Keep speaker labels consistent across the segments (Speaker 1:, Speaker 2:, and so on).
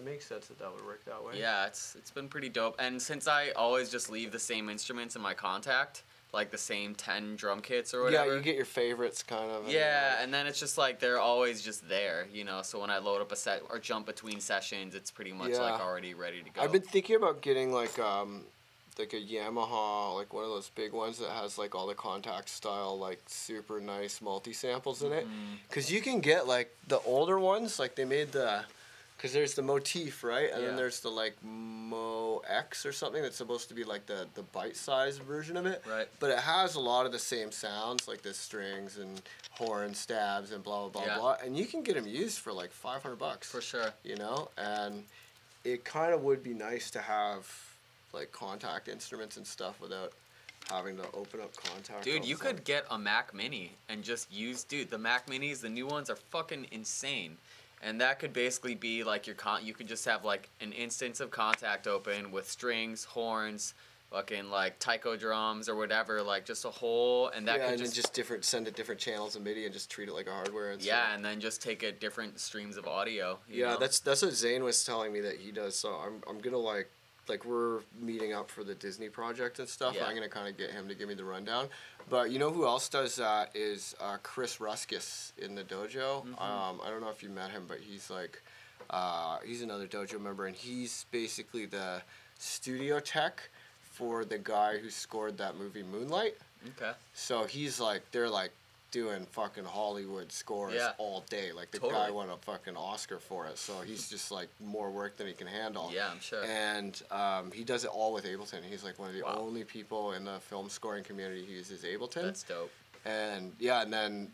Speaker 1: it makes sense that would work that way.
Speaker 2: Yeah, it's been pretty dope. And since I always just leave the same instruments in my contact, like the same 10 drum kits or whatever.
Speaker 1: Yeah, you get your favorites kind of.
Speaker 2: Yeah, and then it's just like they're always just there, you know. So when I load up a set or jump between sessions, it's pretty much like already ready to go.
Speaker 1: I've been thinking about getting like a Yamaha, like one of those big ones that has like all the contact style, like super nice multi samples in it. Because you can get like the older ones, like they made the. Because there's the Motif, right? And then there's the, like, Mo X or something that's supposed to be, like, the bite-sized version of it.
Speaker 2: Right.
Speaker 1: But it has a lot of the same sounds, like the strings and horn stabs and blah, blah, blah, blah. And you can get them used for, like, $500.
Speaker 2: For sure.
Speaker 1: You know? And it kind of would be nice to have, like, contact instruments and stuff without having to open up contact.
Speaker 2: Dude, you could get a Mac Mini and just use... Dude, the Mac Minis, the new ones, are fucking insane. And that could basically be like your you could just have like an instance of contact open with strings, horns, fucking like taiko drums or whatever, like just a whole, and that could
Speaker 1: just send it different channels of MIDI and just treat it like a hardware. And
Speaker 2: and then just take it different streams of audio. You know?
Speaker 1: that's what Zane was telling me that he does. So I'm gonna like we're meeting up for the Disney project and stuff. Yeah. I'm gonna kind of get him to give me the rundown. But you know who else does that is Chris Ruskis in the dojo. I don't know if you met him, but he's like he's another dojo member, and he's basically the studio tech for the guy who scored that movie Moonlight. Okay. So he's like, they're like doing fucking Hollywood scores all day. Like the guy won a fucking Oscar for it. So he's just like more work than he can handle.
Speaker 2: Yeah, I'm sure.
Speaker 1: And he does it all with Ableton. He's like one of the only people in the film scoring community who uses Ableton.
Speaker 2: That's dope.
Speaker 1: And yeah, and then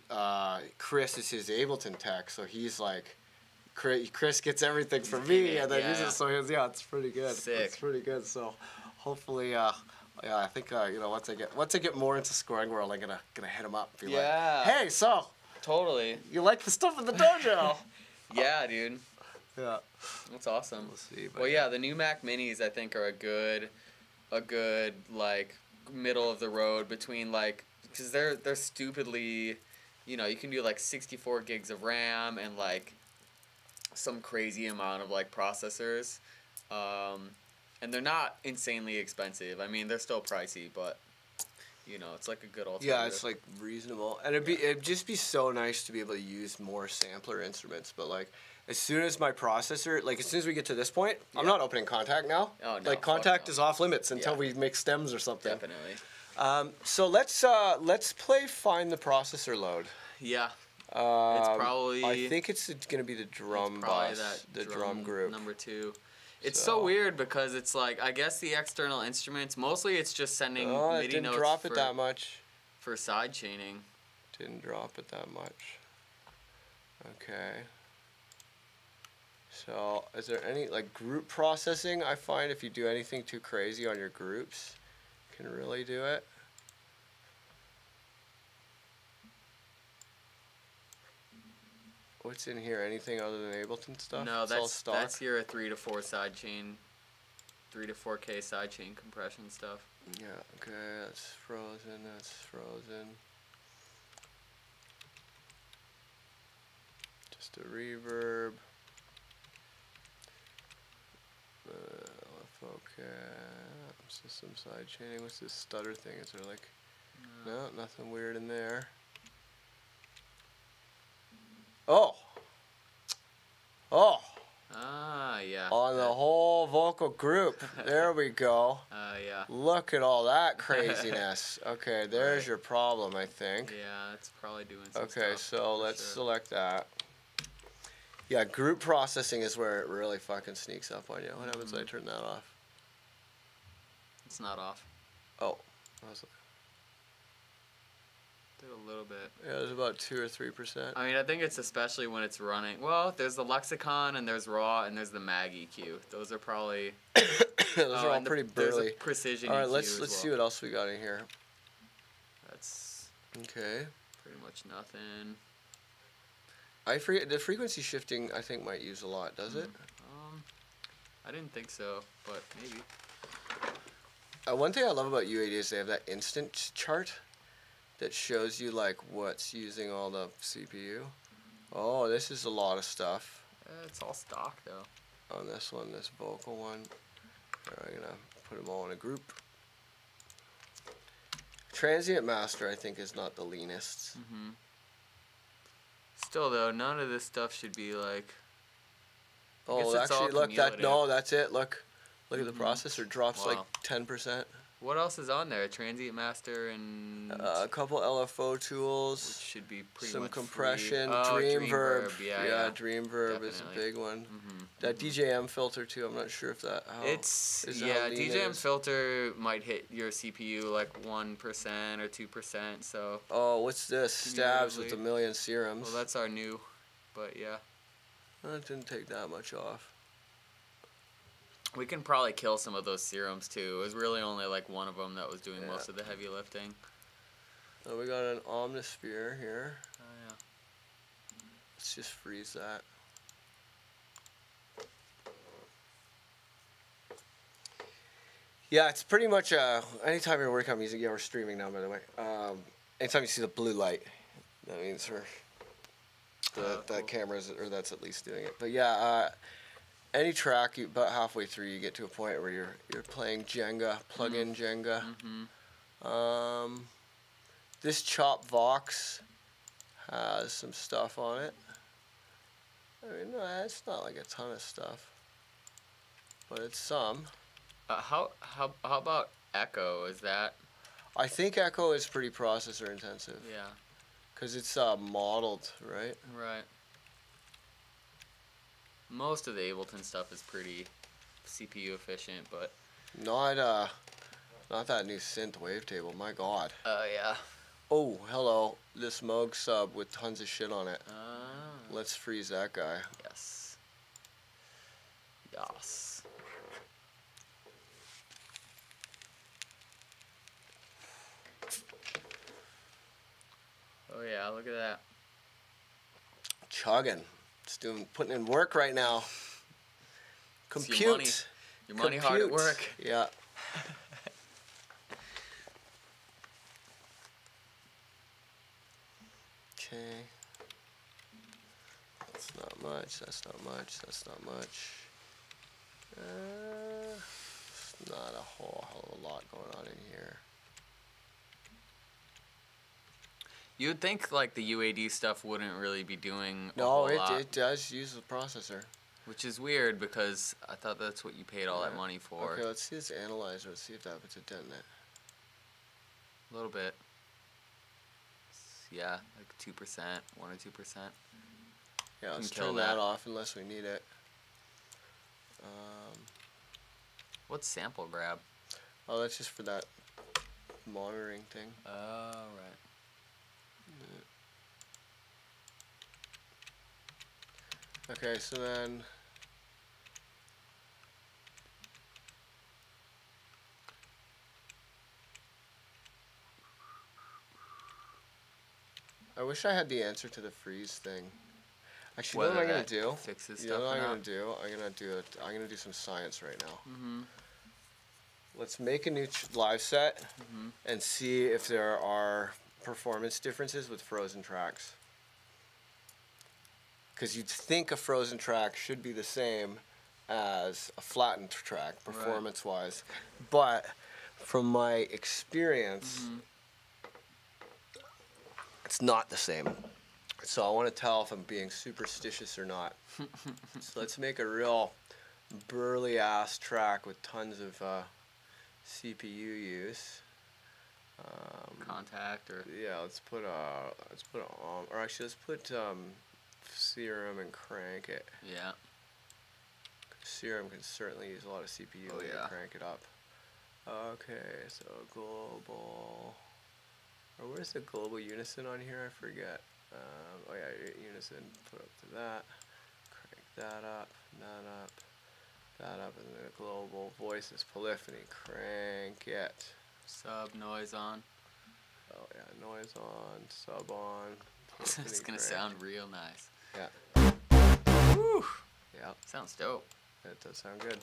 Speaker 1: Chris is his Ableton tech. So he's like, Chris gets everything from me, and then uses so it's pretty good.
Speaker 2: Sick.
Speaker 1: It's pretty good. So hopefully. Yeah, I think you know once I get more into scoring world, I'm gonna hit him up. And be like, hey, so
Speaker 2: totally.
Speaker 1: You like the stuff in the dojo?
Speaker 2: Yeah, dude.
Speaker 1: Yeah.
Speaker 2: That's awesome.
Speaker 1: We'll see.
Speaker 2: Well, yeah, the new Mac Minis I think are a good like middle of the road between like because they're stupidly, you know, you can do like 64 gigs of RAM and like some crazy amount of like processors. And they're not insanely expensive. I mean, they're still pricey, but you know, it's like a good alternative.
Speaker 1: Yeah, it's like reasonable, and it'd just be so nice to be able to use more sampler instruments. But like, as soon as my processor, like as soon as we get to this point, I'm not opening Kontakt now.
Speaker 2: Oh no.
Speaker 1: Like Kontakt is off limits until we make stems or something.
Speaker 2: Definitely.
Speaker 1: So let's play Find the Processor Load.
Speaker 2: Yeah. It's probably.
Speaker 1: I think it's gonna be the drum bus, the drum group.
Speaker 2: Number 2. It's so weird because it's like, I guess the external instruments, mostly it's just sending MIDI
Speaker 1: it didn't
Speaker 2: notes
Speaker 1: drop it that much.
Speaker 2: For side chaining.
Speaker 1: Didn't drop it that much. Okay. So, is there any, like, group processing? I find if you do anything too crazy on your groups, you can really do it. What's in here? Anything other than Ableton stuff?
Speaker 2: No, that's your 3 to 4 sidechain, 3 to 4K sidechain compression stuff.
Speaker 1: Yeah. Okay. That's frozen. That's frozen. Just a reverb. Okay. System sidechaining. What's this stutter thing? Is there like? No, nothing weird in there. Oh.
Speaker 2: Ah, yeah.
Speaker 1: On the whole vocal group. There we go.
Speaker 2: Yeah.
Speaker 1: Look at all that craziness. Okay, there's your problem, I think.
Speaker 2: Yeah, it's probably doing some
Speaker 1: Okay,
Speaker 2: stuff,
Speaker 1: so let's select that. Yeah, group processing is where it really fucking sneaks up on you. What happens when I turn that off?
Speaker 2: It's not off.
Speaker 1: Oh.
Speaker 2: Did a little bit.
Speaker 1: Yeah, it was about 2 or 3%.
Speaker 2: I mean, I think it's especially when it's running. Well, there's the Lexicon and there's Raw and there's the Mag EQ. Those are probably.
Speaker 1: Those are all pretty burly.
Speaker 2: There's a Precision
Speaker 1: all right,
Speaker 2: EQ
Speaker 1: let's see what else we got in here.
Speaker 2: That's.
Speaker 1: Okay.
Speaker 2: Pretty much nothing.
Speaker 1: I forget the frequency shifting. I think might use a lot. Does it?
Speaker 2: I didn't think so, but maybe.
Speaker 1: One thing I love about U80 is they have that instant chart that shows you like what's using all the CPU. Oh, this is a lot of stuff.
Speaker 2: It's all stock though.
Speaker 1: on this one, this vocal one. I'm gonna put them all in a group. Transient Master, I think, is not the leanest.
Speaker 2: Still though, none of this stuff should be like.
Speaker 1: Oh, actually, look, that's it. Look at the processor drops like 10%.
Speaker 2: What else is on there? Transient Master and
Speaker 1: a couple LFO tools.
Speaker 2: Which should be pretty
Speaker 1: some
Speaker 2: much
Speaker 1: compression.
Speaker 2: Free. Oh,
Speaker 1: Dreamverb.
Speaker 2: Yeah,
Speaker 1: Dreamverb is a big one. That DJM filter too. I'm not sure if that.
Speaker 2: DJM filter might hit your CPU like 1% or 2%. So.
Speaker 1: Oh, what's this? Stabs with a million serums.
Speaker 2: Well, that's our new, but yeah.
Speaker 1: That didn't take that much off.
Speaker 2: We can probably kill some of those serums too. It was really only like one of them that was doing most of the heavy lifting.
Speaker 1: So we got an Omnisphere here.
Speaker 2: Oh yeah.
Speaker 1: Let's just freeze that. Yeah, it's pretty much anytime you're working on music, we're streaming now by the way. Anytime you see the blue light, that means that camera's, or that's at least doing it. But yeah, any track, about halfway through, you get to a point where you're playing Jenga, plug-in Jenga. This Chop Vox has some stuff on it. I mean, no, it's not like a ton of stuff, but it's some.
Speaker 2: How about Echo? Is that?
Speaker 1: I think Echo is pretty processor intensive.
Speaker 2: Yeah. Cause
Speaker 1: it's modeled, right?
Speaker 2: Right. Most of the Ableton stuff is pretty CPU efficient, but
Speaker 1: not that new synth wavetable. My God.
Speaker 2: Yeah.
Speaker 1: Oh, hello. This Moog sub with tons of shit on it. Let's freeze that guy.
Speaker 2: Yes. Yes. Oh yeah, look at that.
Speaker 1: Chugging. It's putting in work right now. Compute.
Speaker 2: Your money hard at work.
Speaker 1: Yeah. Okay. That's not much. That's not much. That's not much. It's not a whole hell of a lot going on in here.
Speaker 2: You would think like the UAD stuff wouldn't really be doing a whole lot.
Speaker 1: No, it does use the processor.
Speaker 2: Which is weird because I thought that's what you paid all that money for.
Speaker 1: Okay, let's see this analyzer. Let's see if that puts a dent in it.
Speaker 2: A little bit. Yeah, like 2%, 1 or 2%.
Speaker 1: Yeah, let's turn that off unless we need it.
Speaker 2: What's sample grab?
Speaker 1: Oh, that's just for that monitoring thing.
Speaker 2: Oh, right.
Speaker 1: Okay, so then I wish I had the answer to the freeze thing. Actually, you know what I'm gonna do? You know what I'm gonna do? I'm gonna do some science right now. Let's make a new live set and see if there are performance differences with frozen tracks. Because you'd think a frozen track should be the same as a flattened track, performance-wise. But from my experience, it's not the same. So I want to tell if I'm being superstitious or not. So let's make a real burly-ass track with tons of CPU use.
Speaker 2: Contact or
Speaker 1: let's put Serum and crank it.
Speaker 2: Yeah.
Speaker 1: Serum can certainly use a lot of CPU to crank it up. Okay, so global. Or where's the global unison on here? I forget. Oh yeah, unison. Put up to that. Crank that up. That up, and then the global voices polyphony. Crank it.
Speaker 2: Sub noise on.
Speaker 1: Oh yeah, noise on. Sub on.
Speaker 2: It's gonna sound real nice.
Speaker 1: Yeah.
Speaker 2: Woo!
Speaker 1: Yeah.
Speaker 2: Sounds dope.
Speaker 1: That does sound good.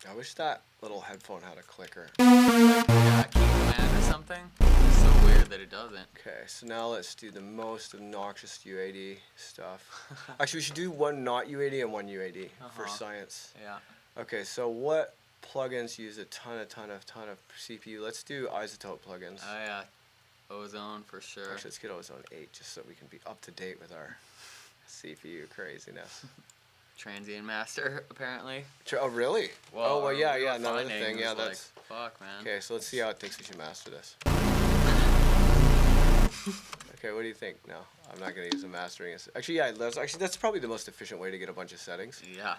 Speaker 1: I wish that little headphone had a clicker.
Speaker 2: Like, key command or something. It's so weird that it doesn't.
Speaker 1: Okay, so now let's do the most obnoxious UAD stuff. Actually, we should do one not UAD and one UAD for science.
Speaker 2: Yeah.
Speaker 1: Okay, so what plugins use a ton of CPU? Let's do isotope plugins.
Speaker 2: Oh yeah, Ozone for sure.
Speaker 1: Actually, let's get Ozone 8 just so we can be up to date with our CPU craziness.
Speaker 2: Transient Master, apparently.
Speaker 1: Oh, really?
Speaker 2: Well,
Speaker 1: well, yeah, another thing. Yeah,
Speaker 2: that's... Like, fuck, man.
Speaker 1: Okay, so let's see how it thinks we should master this. Okay, what do you think? No, I'm not going to use the mastering. Actually, yeah, that's probably the most efficient way to get a bunch of settings.
Speaker 2: Yeah.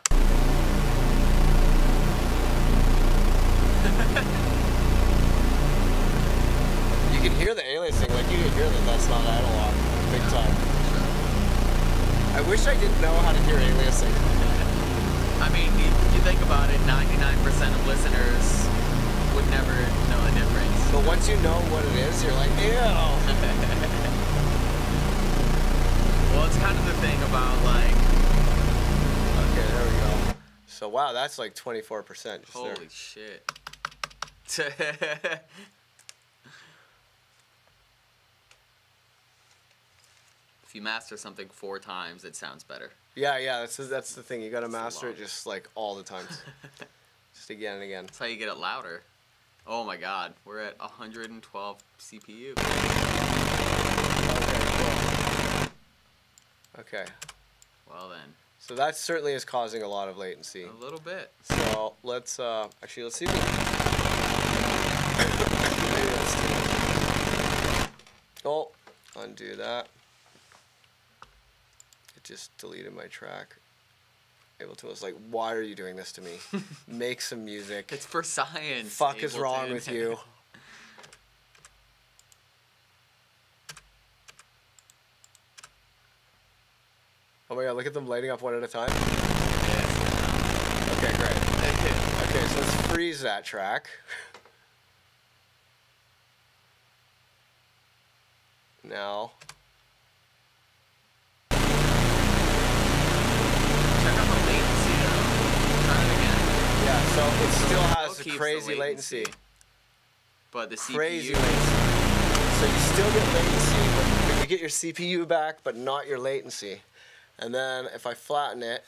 Speaker 1: You can hear the aliasing, like you can hear that that's not analog, big time. I wish I didn't know how to hear aliasing.
Speaker 2: I mean, you think about it, 99% of listeners would never know the difference.
Speaker 1: But once you know what it is, you're like, ew.
Speaker 2: Well, it's kind of the thing about, like...
Speaker 1: Okay, there we go. So, wow, that's like 24% just
Speaker 2: Holy
Speaker 1: there.
Speaker 2: shit. If you master something 4 times, it sounds better.
Speaker 1: Yeah, that's the thing. You gotta master it just like all the time. Just again and again.
Speaker 2: That's how you get it louder. Oh my god, we're at 112 CPU.
Speaker 1: Okay.
Speaker 2: Well then.
Speaker 1: So that certainly is causing a lot of latency.
Speaker 2: A little bit.
Speaker 1: So let's actually let's see if we oh, undo that. It just deleted my track. Ableton was like, why are you doing this to me? Make some music.
Speaker 2: It's for science.
Speaker 1: Fuck
Speaker 2: Ableton.
Speaker 1: is wrong with you? Oh my god, look at them lighting up one at a time. Okay, great. Okay, so let's freeze that track. Now.
Speaker 2: Check out the latency though. Try it again.
Speaker 1: Yeah, so it still has
Speaker 2: Still
Speaker 1: a
Speaker 2: keeps
Speaker 1: crazy
Speaker 2: the
Speaker 1: latency.
Speaker 2: But the CPU...
Speaker 1: Crazy latency. So you still get latency, but you get your CPU back, but not your latency. And then if I flatten it,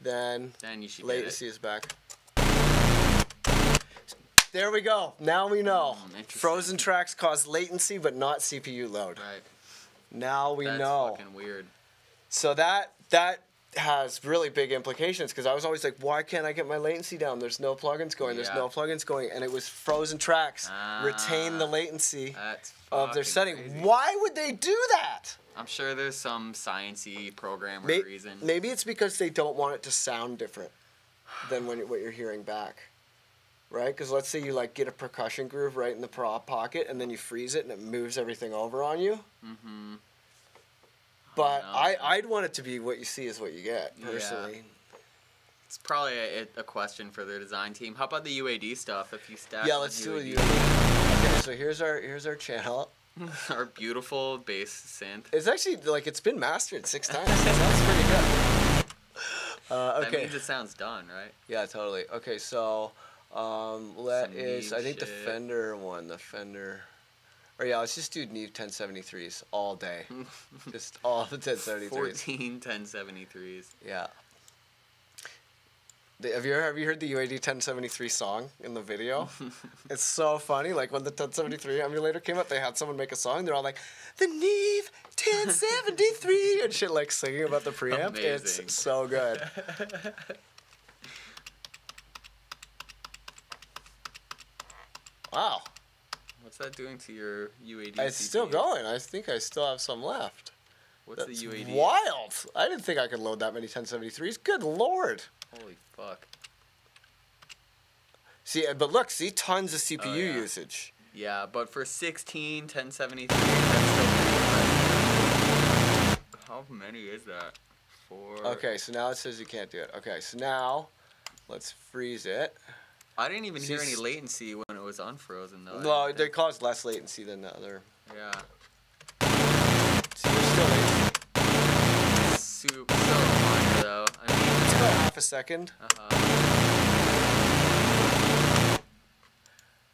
Speaker 1: then
Speaker 2: you should
Speaker 1: latency is back. There we go. Now we know. Frozen tracks cause latency, but not CPU load.
Speaker 2: Right.
Speaker 1: Now we know.
Speaker 2: That's fucking weird.
Speaker 1: So that has really big implications because I was always like, why can't I get my latency down? There's no plugins going. There's no plugins going, and it was frozen tracks retain the latency of their setting.
Speaker 2: Crazy.
Speaker 1: Why would they do that?
Speaker 2: I'm sure there's some science-y programmer reason.
Speaker 1: Maybe it's because they don't want it to sound different than what you're hearing back. Right? Because let's say you like get a percussion groove right in the prop pocket and then you freeze it and it moves everything over on you. Mm-hmm. But I'd want it to be what you see is what you get, personally.
Speaker 2: Yeah. It's probably a question for their design team. How about the UAD stuff if you stack
Speaker 1: let's do a UAD. Okay, so here's our channel.
Speaker 2: Our beautiful bass synth.
Speaker 1: It's actually like it's been mastered 6 times. So that's pretty good. Okay.
Speaker 2: That means it sounds done, right?
Speaker 1: Yeah, totally. Okay, so I think the Fender one, or yeah, let's just do Neve 1073s all day. Just all the 1073s.
Speaker 2: 14 1073s.
Speaker 1: Yeah. Have you heard the UAD 1073 song in the video? It's so funny. Like when the 1073 emulator came up, they had someone make a song. They're all like, the Neve 1073 and shit, like singing about the preamp.
Speaker 2: Amazing.
Speaker 1: It's so good. Wow.
Speaker 2: What's that doing to your UAD?
Speaker 1: It's
Speaker 2: CPU?
Speaker 1: still going. I think I still have some left.
Speaker 2: What's
Speaker 1: That's
Speaker 2: the UAD?
Speaker 1: Wild. I didn't think I could load that many 1073s. Good lord.
Speaker 2: Holy fuck.
Speaker 1: See, but look, tons of CPU usage.
Speaker 2: Yeah, but for 16 1073, that's still pretty impressive. How many is that? 4.
Speaker 1: Okay, so now it says you can't do it. Okay, so now let's freeze it.
Speaker 2: I didn't even hear any latency when it was unfrozen though.
Speaker 1: No, they cause less latency than the other.
Speaker 2: Yeah.
Speaker 1: See, there's still latency.
Speaker 2: So minor though. I mean,
Speaker 1: it's about half a second.
Speaker 2: Uh-huh.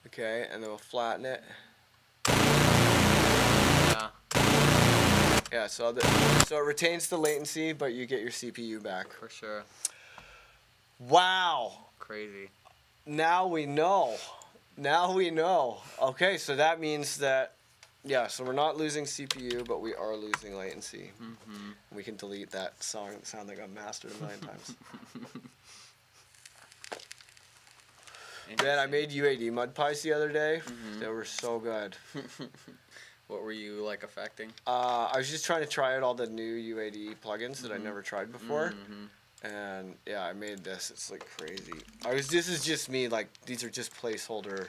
Speaker 1: Okay, and then we'll flatten it. Yeah, so it retains the latency, but you get your CPU back.
Speaker 2: For sure.
Speaker 1: Wow.
Speaker 2: Crazy.
Speaker 1: Now we know. Now we know. Okay, so that means that, yeah, so we're not losing CPU, but we are losing latency.
Speaker 2: Mm-hmm.
Speaker 1: We can delete that sound that got mastered a million times. Man, I made UAD mud pies the other day. Mm-hmm. They were so good.
Speaker 2: What were you, like, affecting?
Speaker 1: I was just trying to try out all the new UAD plugins that I never tried before.
Speaker 2: Mm-hmm.
Speaker 1: And yeah, I made this. It's like crazy. This is just me. Like, these are just placeholder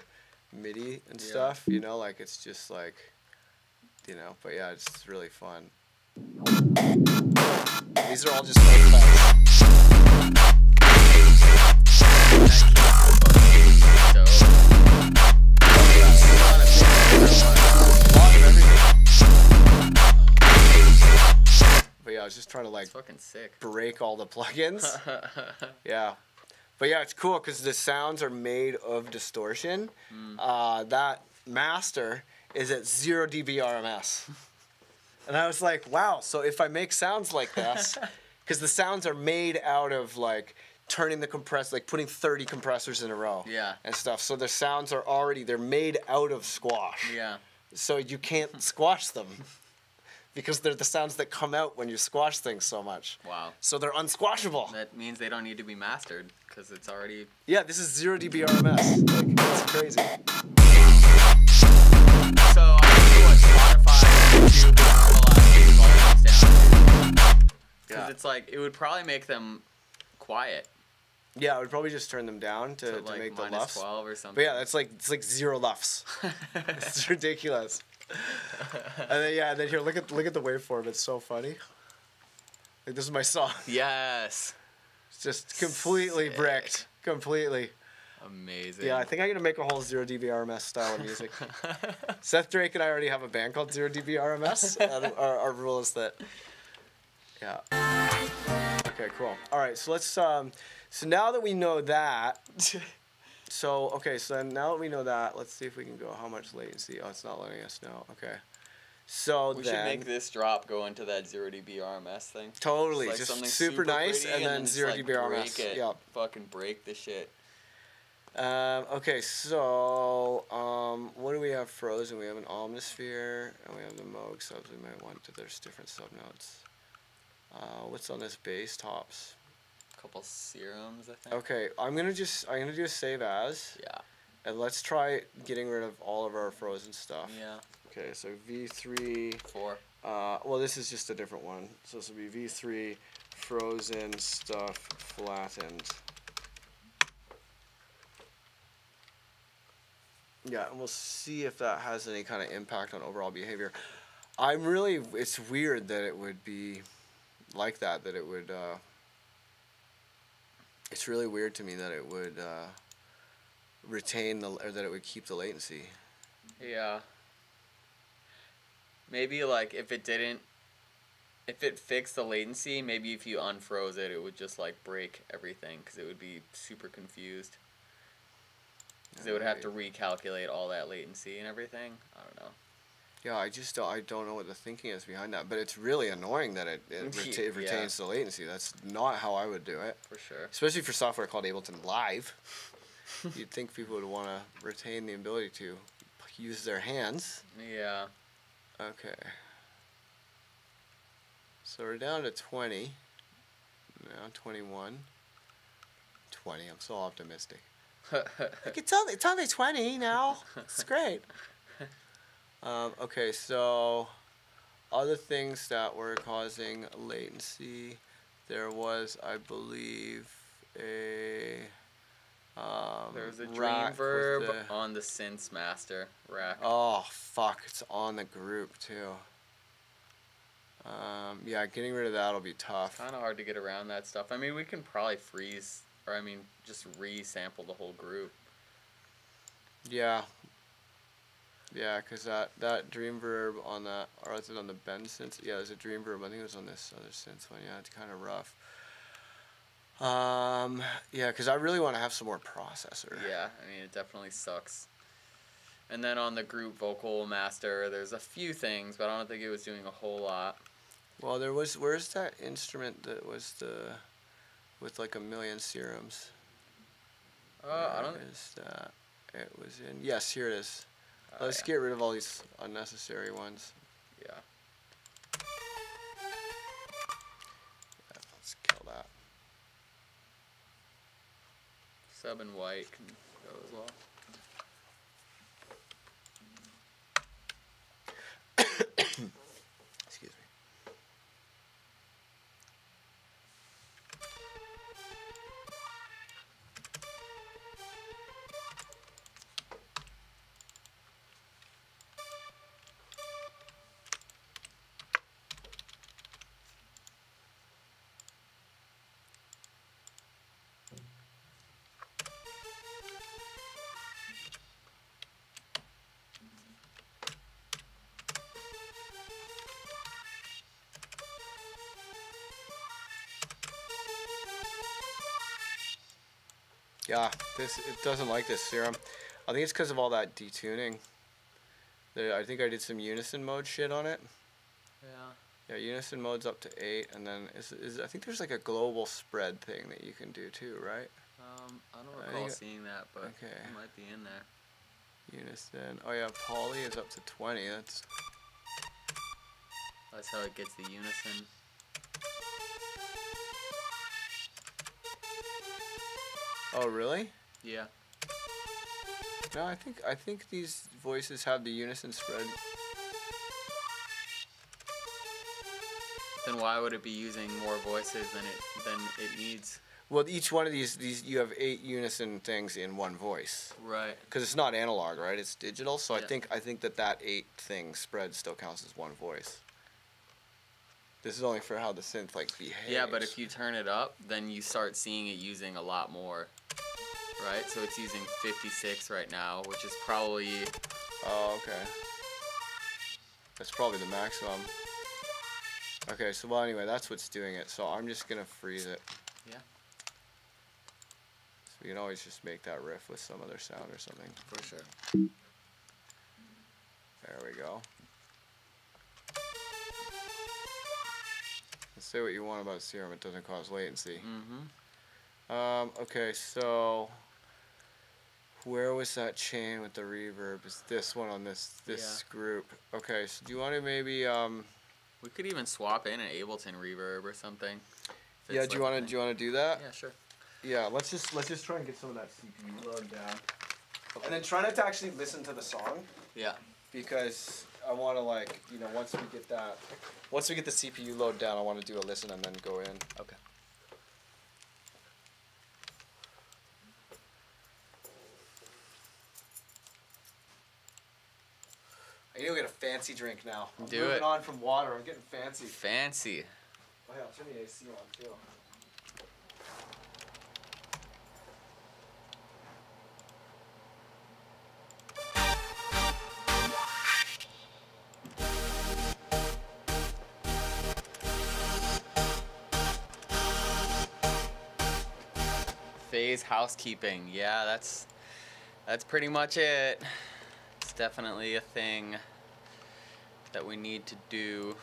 Speaker 1: MIDI and stuff. You know, like it's just like, you know. But yeah, it's really fun. These are all just But yeah, I was just trying to like
Speaker 2: fucking sick.
Speaker 1: Break all the plugins. Yeah. But yeah, it's cool because the sounds are made of distortion. That master is at 0 dB RMS. And I was like, wow, so if I make sounds like this, because the sounds are made out of like turning the compressor, like putting 30 compressors in a row.
Speaker 2: Yeah.
Speaker 1: And stuff. So the sounds are they're made out of squash.
Speaker 2: Yeah.
Speaker 1: So you can't squash them. Because they're the sounds that come out when you squash things so much.
Speaker 2: Wow.
Speaker 1: So they're unsquashable.
Speaker 2: That means they don't need to be mastered because it's already...
Speaker 1: Yeah, this is 0 dB RMS. Like, that's crazy.
Speaker 2: So I wonder what Spotify would do to normalize these volumes down. Because it's like, it would probably make them quiet.
Speaker 1: Yeah, I would probably just turn them down to like make the luffs.
Speaker 2: -12 or something.
Speaker 1: But yeah, it's like 0 luffs. It's ridiculous. And then here, look at the waveform. It's so funny. Like, this is my song.
Speaker 2: Yes.
Speaker 1: It's just completely bricked. Completely.
Speaker 2: Amazing.
Speaker 1: Yeah, I think I'm gonna make a whole 0 dB RMS style of music. Seth Drake and I already have a band called 0 dB RMS. Our rule is that. Yeah. Okay, cool. All right, so let's. So now that we know that. So now that we know that, let's see if we can go how much latency. Oh, it's not letting us know. Okay. So
Speaker 2: we should make this drop go into that 0 dB RMS thing.
Speaker 1: Totally,
Speaker 2: like
Speaker 1: just super nice, and then 0 dB RMS.
Speaker 2: Yep. Fucking break the shit.
Speaker 1: Okay, so what do we have frozen? We have an omnisphere, and we have the Moog subs. We might want to. There's different subnotes. What's on this bass tops?
Speaker 2: Couple serums, I think.
Speaker 1: Okay, I'm gonna do a save as.
Speaker 2: Yeah.
Speaker 1: And let's try getting rid of all of our frozen stuff.
Speaker 2: Yeah.
Speaker 1: Okay, so V3.
Speaker 2: 4.
Speaker 1: Well, this is just a different one. So this will be V3 frozen stuff flattened. Yeah, and we'll see if that has any kind of impact on overall behavior. It's weird that it would be like that it would. It's really weird to me that it would or that it would keep the latency.
Speaker 2: Yeah. Maybe like if it fixed the latency, maybe if you unfroze it, it would just like break everything because it would be super confused. Because it would have to recalculate all that latency and everything. I don't know.
Speaker 1: Yeah, I don't know what the thinking is behind that, but it's really annoying that it retains the latency. That's not how I would do it.
Speaker 2: For sure.
Speaker 1: Especially for software called Ableton Live. You'd think people would want to retain the ability to use their hands.
Speaker 2: Yeah.
Speaker 1: Okay. So we're down to 20. Now 21. 20. I'm so optimistic. Like it's only 20 now. It's great. Okay, so other things that were causing latency, there was, I believe,
Speaker 2: there's a Dreamverb on the Synths Master rack.
Speaker 1: Oh fuck! It's on the group too. Yeah, getting rid of that'll be tough.
Speaker 2: Kind of hard to get around that stuff. I mean, we can probably just re-sample the whole group.
Speaker 1: Yeah. Yeah, because that Dreamverb on that, or is it on the Bend synth? Yeah, there's a Dreamverb. I think it was on this other synth one. Yeah, it's kind of rough. Yeah, because I really want to have some more processor.
Speaker 2: Yeah, I mean, it definitely sucks. And then on the group vocal master, there's a few things, but I don't think it was doing a whole lot.
Speaker 1: Well, there was. Where's that instrument that was the, with like 1,000,000 serums?
Speaker 2: I don't.
Speaker 1: Is that? It was in. Yes, here it is. Let's
Speaker 2: Yeah.
Speaker 1: get rid of all these unnecessary ones.
Speaker 2: Yeah.
Speaker 1: Yeah, let's kill that.
Speaker 2: Sub and white can go as well.
Speaker 1: Excuse me. Yeah, it doesn't like this serum. I think it's because of all that detuning. I think I did some unison mode shit on it.
Speaker 2: Yeah.
Speaker 1: Yeah, unison mode's up to 8, and then I think there's like a global spread thing that you can do too, right?
Speaker 2: I don't recall seeing that, but
Speaker 1: okay.
Speaker 2: it might be in there.
Speaker 1: Unison. Oh yeah, poly is up to 20.
Speaker 2: That's how it gets the unison.
Speaker 1: Oh really?
Speaker 2: Yeah.
Speaker 1: No, I think these voices have the unison spread.
Speaker 2: Then why would it be using more voices than it needs?
Speaker 1: Well, each one of these you have 8 unison things in one voice.
Speaker 2: Right.
Speaker 1: Because it's not analog, right? It's digital. So
Speaker 2: Yeah.
Speaker 1: I think that 8 thing spread still counts as one voice. This is only for how the synth like behaves.
Speaker 2: Yeah, but if you turn it up, then you start seeing it using a lot more. Right? So it's using 56 right now, which is probably...
Speaker 1: Oh, okay. That's probably the maximum. Okay, so well anyway, that's what's doing it. So I'm just gonna freeze it.
Speaker 2: Yeah.
Speaker 1: So we can always just make that riff with some other sound or something.
Speaker 2: For sure.
Speaker 1: There we go. Let's say what you want about serum. It doesn't cause latency.
Speaker 2: Mm-hmm.
Speaker 1: Okay, so where was that chain with the reverb? It's this one on this group. Okay, so do you want to maybe
Speaker 2: We could even swap in an Ableton reverb or something.
Speaker 1: Yeah, do you want to do that?
Speaker 2: Yeah, sure.
Speaker 1: Yeah, let's just try and get some of that CPU load down. And then try not to actually listen to the song.
Speaker 2: Yeah.
Speaker 1: Because I want to once we get the CPU load down, I want to do a listen and then go in.
Speaker 2: Okay.
Speaker 1: I need to get a fancy drink now. I'm
Speaker 2: Do
Speaker 1: moving
Speaker 2: it.
Speaker 1: on from water. I'm getting fancy.
Speaker 2: Fancy.
Speaker 1: Oh yeah, I'll turn the AC on too.
Speaker 2: Phase housekeeping. Yeah, that's pretty much it. It's definitely a thing that we need to do.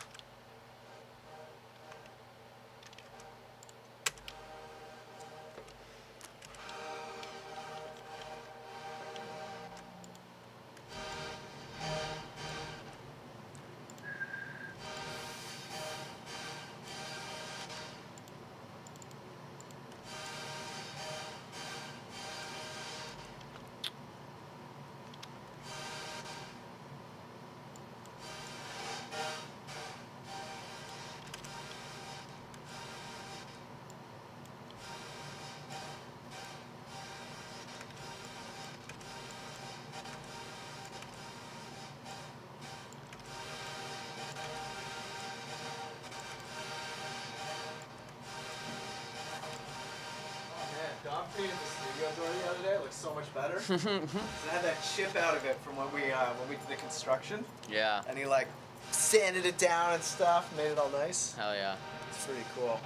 Speaker 1: Dom painted the studio door the other day. It looks so much better. It had that chip out of it from when we did the construction.
Speaker 2: Yeah.
Speaker 1: And he like sanded it down and stuff, made it all nice.
Speaker 2: Hell yeah.
Speaker 1: It's pretty cool.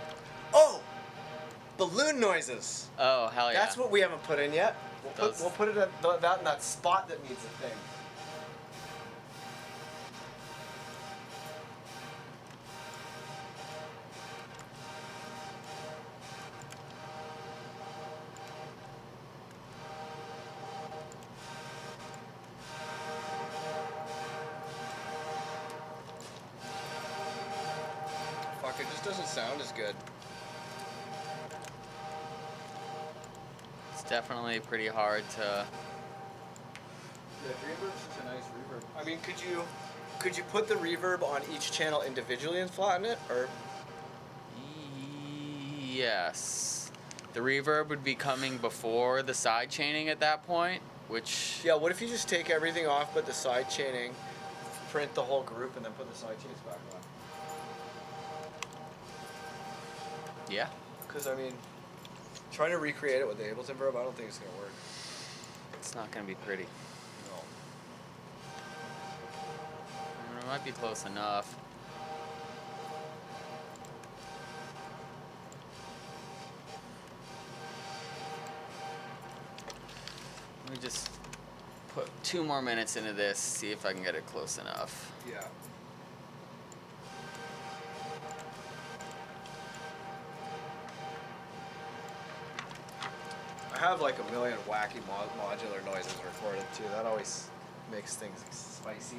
Speaker 1: Oh, balloon noises.
Speaker 2: Oh, hell yeah.
Speaker 1: That's what we haven't put in yet. We'll put it at that in that spot that needs a thing. just doesn't sound as good.
Speaker 2: It's definitely pretty hard to...
Speaker 1: Yeah, reverb's such a nice reverb. I mean, could you put the reverb on each channel individually and flatten it, or?
Speaker 2: Yes. The reverb would be coming before the side chaining at that point, which...
Speaker 1: Yeah, what if you just take everything off but the side chaining, print the whole group, and then put the side chains back on?
Speaker 2: Yeah.
Speaker 1: Because, I mean, trying to recreate it with the Ableton verb, I don't think it's going to work.
Speaker 2: It's not going to be pretty.
Speaker 1: No.
Speaker 2: I mean, it might be close enough. Let me just put 2 more minutes into this, see if I can get it close enough.
Speaker 1: Yeah. I have like a million wacky modular noises recorded too. That always makes things spicy.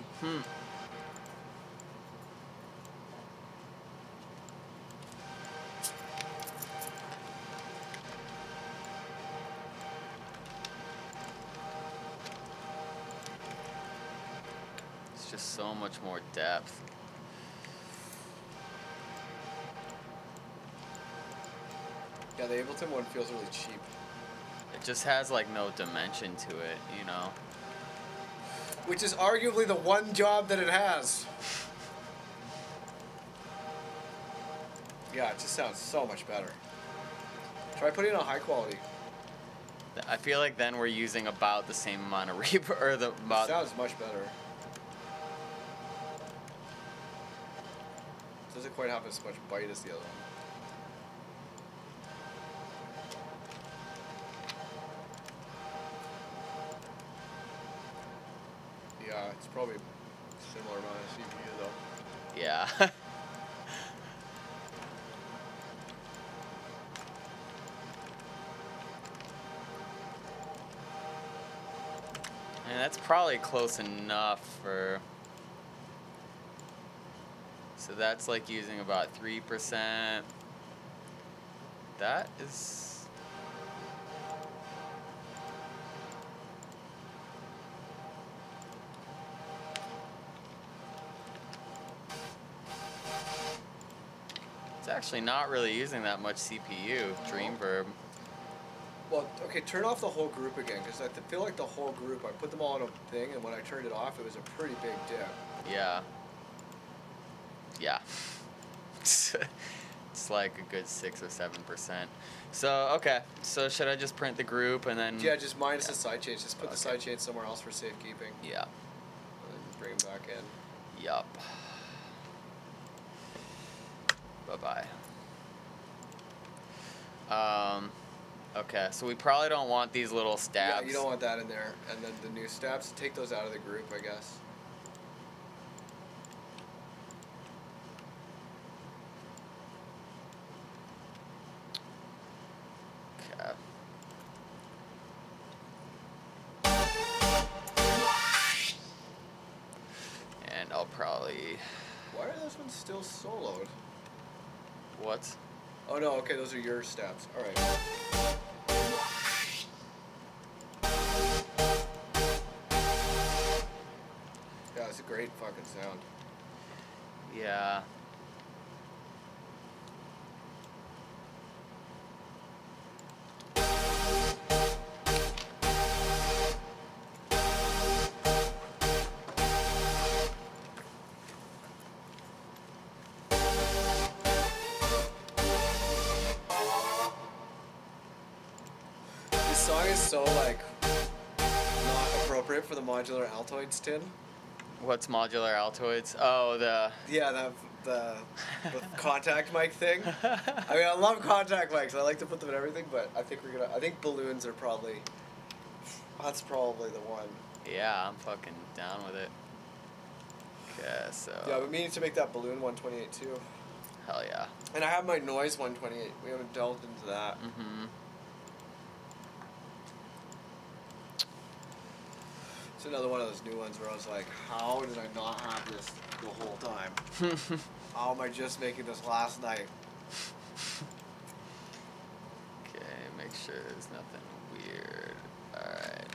Speaker 2: It's just so much more depth.
Speaker 1: Yeah, the Ableton one feels really cheap.
Speaker 2: It just has like no dimension to it, you know?
Speaker 1: Which is arguably the one job that it has. Yeah, it just sounds so much better. Try putting it on high quality.
Speaker 2: I feel like then we're using about the same amount of reverb, or the about.
Speaker 1: It sounds much better. Doesn't quite have as much bite as the other one. Yeah, it's probably similar amount of CPU though.
Speaker 2: Yeah. And that's probably close enough for... So that's like using about 3%. That is... It's actually not really using that much CPU, Dreamverb.
Speaker 1: Well, okay, turn off the whole group again, because I feel like the whole group, I put them all in a thing, and when I turned it off, it was a pretty big dip.
Speaker 2: Yeah. Yeah. It's like a good 6 or 7%. So, okay. So should I just print the group and then...
Speaker 1: Yeah, just minus the side chains. Just put the side chains somewhere else for safekeeping.
Speaker 2: Yeah.
Speaker 1: And then bring them back in.
Speaker 2: Yup. Bye-bye. Okay, so we probably don't want these little stabs.
Speaker 1: Yeah, you don't want that in there. And then the new stabs, take those out of the group, I guess.
Speaker 2: Okay. And I'll probably...
Speaker 1: Why are those ones still soloed?
Speaker 2: What?
Speaker 1: Oh no, okay, those are your stabs. Alright. Yeah, it's a great fucking sound.
Speaker 2: Yeah.
Speaker 1: This song is so, like, not appropriate for the modular Altoids tin.
Speaker 2: What's modular Altoids? Oh, the...
Speaker 1: Yeah, the contact mic thing. I mean, I love contact mics. I like to put them in everything, but I think balloons are probably... That's probably the one.
Speaker 2: Yeah, I'm fucking down with it. Okay, so...
Speaker 1: Yeah, but meaning to make that balloon 128 too.
Speaker 2: Hell yeah.
Speaker 1: And I have my noise 128. We haven't delved into that.
Speaker 2: Mm-hmm.
Speaker 1: It's another one of those new ones where I was like, how did I not have this the whole time? How am I just making this last night?
Speaker 2: Okay, make sure there's nothing weird. Alright.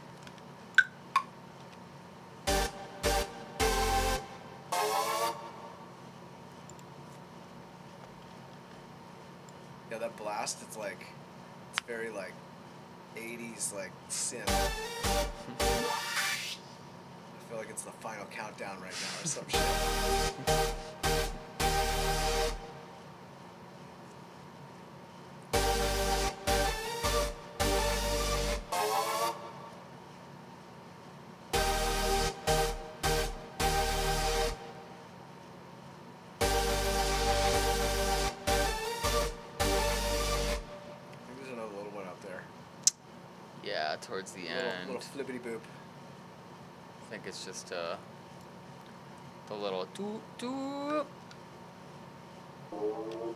Speaker 1: Yeah, that blast, it's very like 80s like synth. I feel like it's the final countdown right now or some shit. There's another little one up there.
Speaker 2: Yeah, towards the end.
Speaker 1: Little flippity boop.
Speaker 2: I think it's just the little doop doop. Oh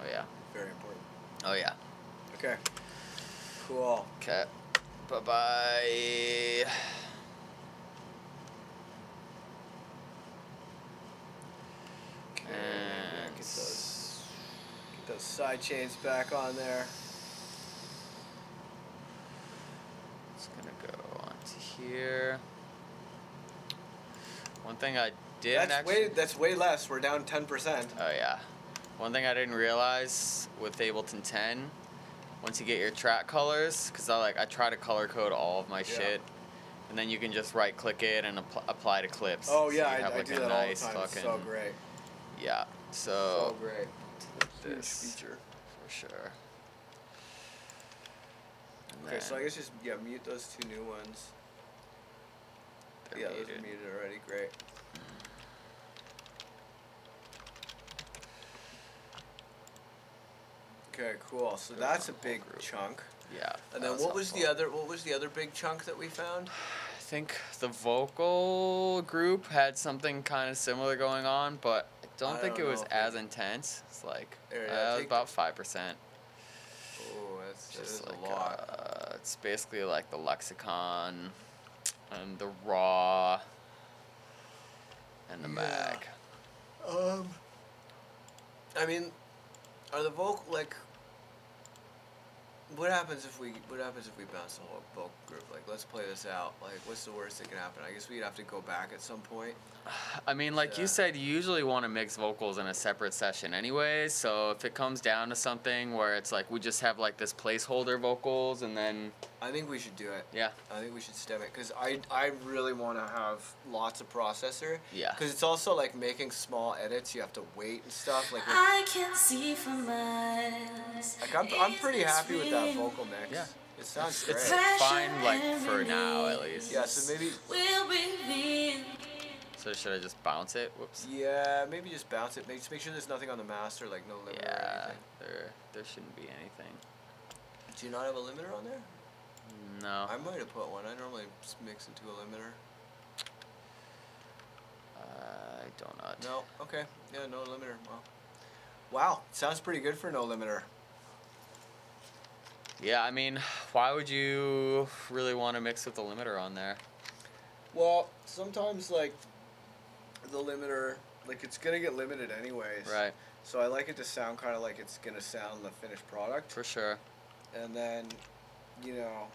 Speaker 2: yeah.
Speaker 1: Very important.
Speaker 2: Oh yeah.
Speaker 1: Okay. Cool.
Speaker 2: Okay. Bye bye. And
Speaker 1: get those side chains back on there.
Speaker 2: it's gonna go onto here. One thing I didn't
Speaker 1: That's way less. We're down 10%.
Speaker 2: Oh yeah. One thing I didn't realize with Ableton 10, once you get your track colors, because I try to color code all of my shit, and then you can just right click it and apply to clips.
Speaker 1: Oh yeah,
Speaker 2: so you have
Speaker 1: I
Speaker 2: like
Speaker 1: do
Speaker 2: a
Speaker 1: that
Speaker 2: nice
Speaker 1: all the time. It's so great.
Speaker 2: Yeah.
Speaker 1: So great.
Speaker 2: This
Speaker 1: Huge feature.
Speaker 2: for sure. And
Speaker 1: Okay, so I
Speaker 2: then
Speaker 1: guess just mute those two new ones.
Speaker 2: they're
Speaker 1: Those
Speaker 2: muted.
Speaker 1: are muted already. Great. Okay, cool. So that's a big chunk.
Speaker 2: Yeah.
Speaker 1: And then what was the other big chunk that we found?
Speaker 2: I think the vocal group had something kind of similar going on, but I don't think it was as intense. It's like about 5%.
Speaker 1: Oh, that's
Speaker 2: Just like
Speaker 1: a lot.
Speaker 2: it's basically like the lexicon and the raw and the mag.
Speaker 1: I mean, are the vocal what happens if we bounce the whole vocal group? Like, let's play this out. Like, what's the worst that can happen? I guess we'd have to go back at some point.
Speaker 2: I mean, like you said, you usually want to mix vocals in a separate session anyway, so if it comes down to something where it's like we just have like this placeholder vocals and then...
Speaker 1: I think we should do it.
Speaker 2: Yeah.
Speaker 1: I think we should stem it, because I really want to have lots of processor.
Speaker 2: Yeah.
Speaker 1: Because it's also like making small edits, you have to wait and stuff. Like,
Speaker 3: I can see for miles.
Speaker 1: like I'm pretty happy with that vocal mix.
Speaker 2: Yeah.
Speaker 1: It sounds great.
Speaker 2: It's fine, like, for now, at least.
Speaker 1: Yeah, so maybe...
Speaker 3: Will reveal.
Speaker 2: So should I just bounce it? Whoops.
Speaker 1: Yeah, maybe just bounce it. Just make sure there's nothing on the master, like no limiter or
Speaker 2: Yeah,
Speaker 1: anything.
Speaker 2: there shouldn't be anything.
Speaker 1: Do you not have a limiter on there?
Speaker 2: No.
Speaker 1: I might have put one. I normally just mix into a limiter.
Speaker 2: I don't know.
Speaker 1: No? Okay. Yeah, no limiter. Wow. Sounds pretty good for no limiter.
Speaker 2: Yeah, I mean, why would you really want to mix with the limiter on there?
Speaker 1: Well, sometimes, like, the limiter, like, it's going to get limited anyways.
Speaker 2: Right.
Speaker 1: So I like it to sound kind of like it's going to sound the finished product.
Speaker 2: For sure.
Speaker 1: And then, you know,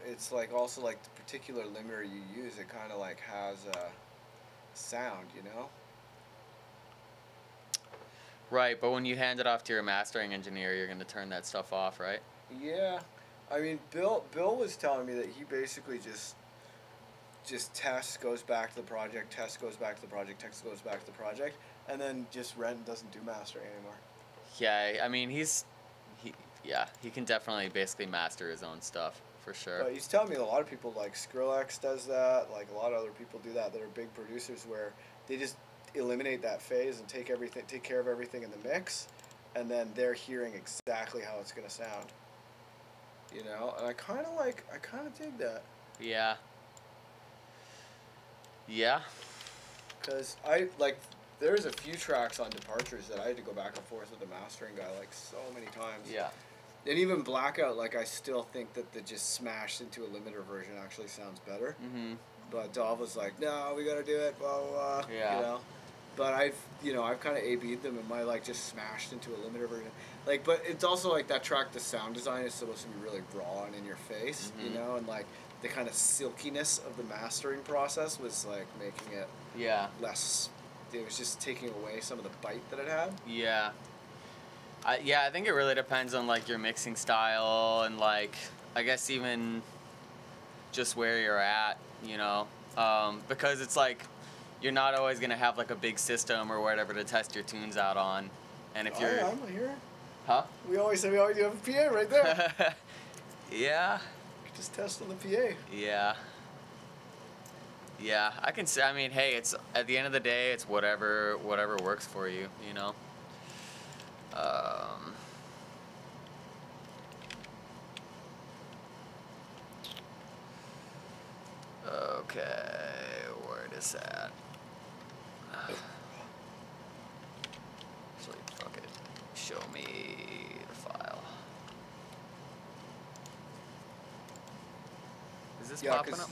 Speaker 1: it's, like, also, like, the particular limiter you use, it kind of, like, has a sound, you know?
Speaker 2: Right, but when you hand it off to your mastering engineer, you're going to turn that stuff off, right?
Speaker 1: Yeah. I mean, Bill was telling me that he basically just tests, goes back to the project, tests, goes back to the project, tests, goes back to the project, and then just doesn't do mastering anymore.
Speaker 2: Yeah, I mean, he can definitely basically master his own stuff, for sure.
Speaker 1: But he's telling me a lot of people, like Skrillex does that, like a lot of other people do that are big producers, where they just eliminate that phase and take care of everything in the mix, and then they're hearing exactly how it's going to sound. You know? And I kind of dig that.
Speaker 2: Yeah. Yeah.
Speaker 1: Because there's a few tracks on Departures that I had to go back and forth with the mastering guy, like, so many times.
Speaker 2: Yeah.
Speaker 1: And even Blackout, like, I still think that the just smashed into a limiter version actually sounds better.
Speaker 2: Mm-hmm.
Speaker 1: But Dov was like, no, we gotta do it, blah, blah, blah.
Speaker 2: Yeah.
Speaker 1: You know?
Speaker 4: But I've kind of A/B'd them, and my like just smashed into a limiter version. Like, but it's also like that track. The sound design is supposed to be really raw and in your face, you know, and like the kind of silkiness of the mastering process was like making it less. It was just taking away some of the bite that it had.
Speaker 2: Yeah. I think it really depends on like your mixing style and like I guess even just where you're at, you know, because it's like you're not always gonna have like a big system or whatever to test your tunes out on, and if you're
Speaker 4: I'm here.
Speaker 2: Huh?
Speaker 4: We always do have a PA right there.
Speaker 2: Yeah.
Speaker 4: Just test on the PA.
Speaker 2: Yeah. Yeah, I can say. I mean, hey, it's at the end of the day, it's whatever works for you, you know. Okay, where is that? Actually, fuck it. Show me the file. Is this popping up?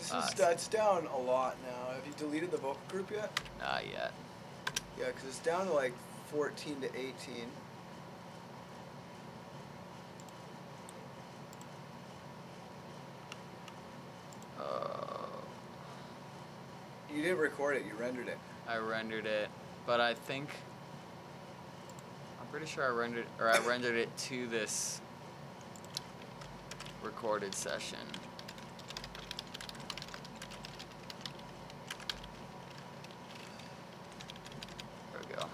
Speaker 4: It's down a lot now. Have you deleted the vocal group yet?
Speaker 2: Not yet.
Speaker 4: Yeah, because it's down to like 14 to 18. You didn't record it, you rendered it.
Speaker 2: I rendered it, but I'm pretty sure I rendered it to this recorded session. There we go.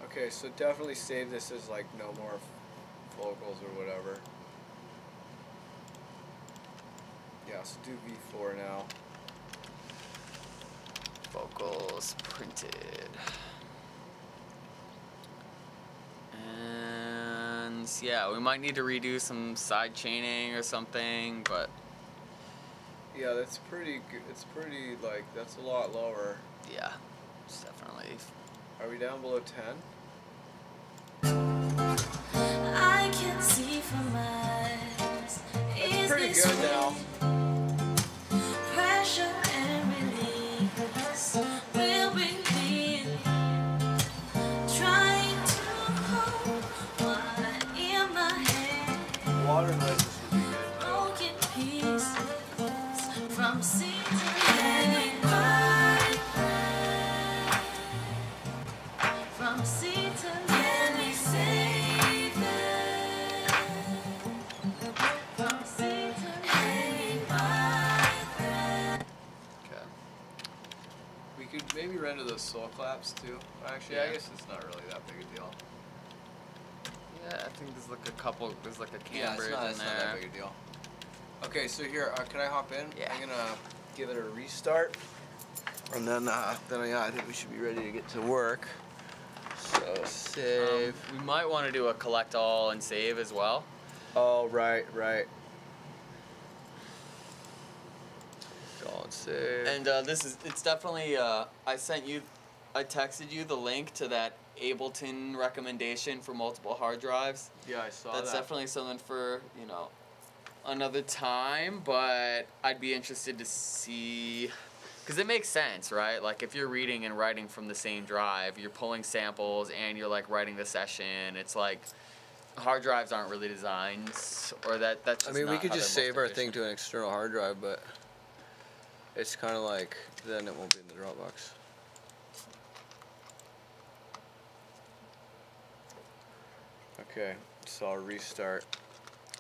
Speaker 4: Okay, so definitely save this as like no more vocals or whatever. Yeah, so do V4 now.
Speaker 2: Vocals printed. And yeah, we might need to redo some side chaining or something, but
Speaker 4: yeah, that's pretty good. It's pretty like that's a lot lower.
Speaker 2: Yeah, it's definitely.
Speaker 4: Are we down below 10?
Speaker 3: I can see from miles.
Speaker 4: That's pretty good now.
Speaker 3: Pressure and release will begin. Trying to hold what in my hand.
Speaker 4: Water noises would be good.
Speaker 3: Broken pieces from sea to hanging by thread. From sea to let me save it. From sea to hanging by thread.
Speaker 2: Okay.
Speaker 4: We could maybe render those soul claps too. Actually,
Speaker 2: Yeah.
Speaker 4: I guess it's not really that big a deal.
Speaker 2: Yeah, I think there's like a couple. There's like a
Speaker 4: Yeah,
Speaker 2: camber
Speaker 4: it's not
Speaker 2: in there.
Speaker 4: that big a deal. Okay, so here, can I hop in?
Speaker 2: Yeah.
Speaker 4: I'm gonna give it a restart, and then yeah, I think we should be ready to get to work. So save.
Speaker 2: We might want to do a collect all and save as well.
Speaker 4: Oh right. Don't save.
Speaker 2: And it's definitely, I texted you the link to that Ableton recommendation for multiple hard drives.
Speaker 4: Yeah, I saw
Speaker 2: That's
Speaker 4: that.
Speaker 2: definitely something for, you know, another time, but I'd be interested to see, because it makes sense, right? Like if you're reading and writing from the same drive, you're pulling samples and you're like writing the session, it's like hard drives aren't really designed, or that's just
Speaker 1: I mean, we
Speaker 2: not
Speaker 1: could
Speaker 2: how
Speaker 1: just
Speaker 2: they're
Speaker 1: save
Speaker 2: most
Speaker 1: our
Speaker 2: efficient.
Speaker 1: thing to an external hard drive, but it's kind of like then it won't be in the Dropbox. Okay, so I'll restart,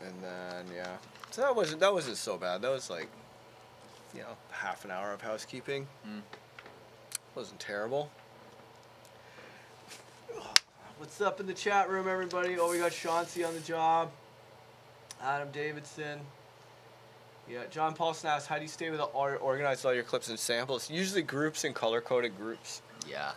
Speaker 1: and then yeah. So that wasn't so bad. That was like, you know, half an hour of housekeeping. Wasn't terrible.
Speaker 4: What's up in the chat room, everybody? Oh, we got Chauncey on the job. Adam Davidson.
Speaker 1: Yeah, John Paulson asked, how do you stay with organize all your clips and samples? Usually groups and color-coded groups.
Speaker 2: Yeah.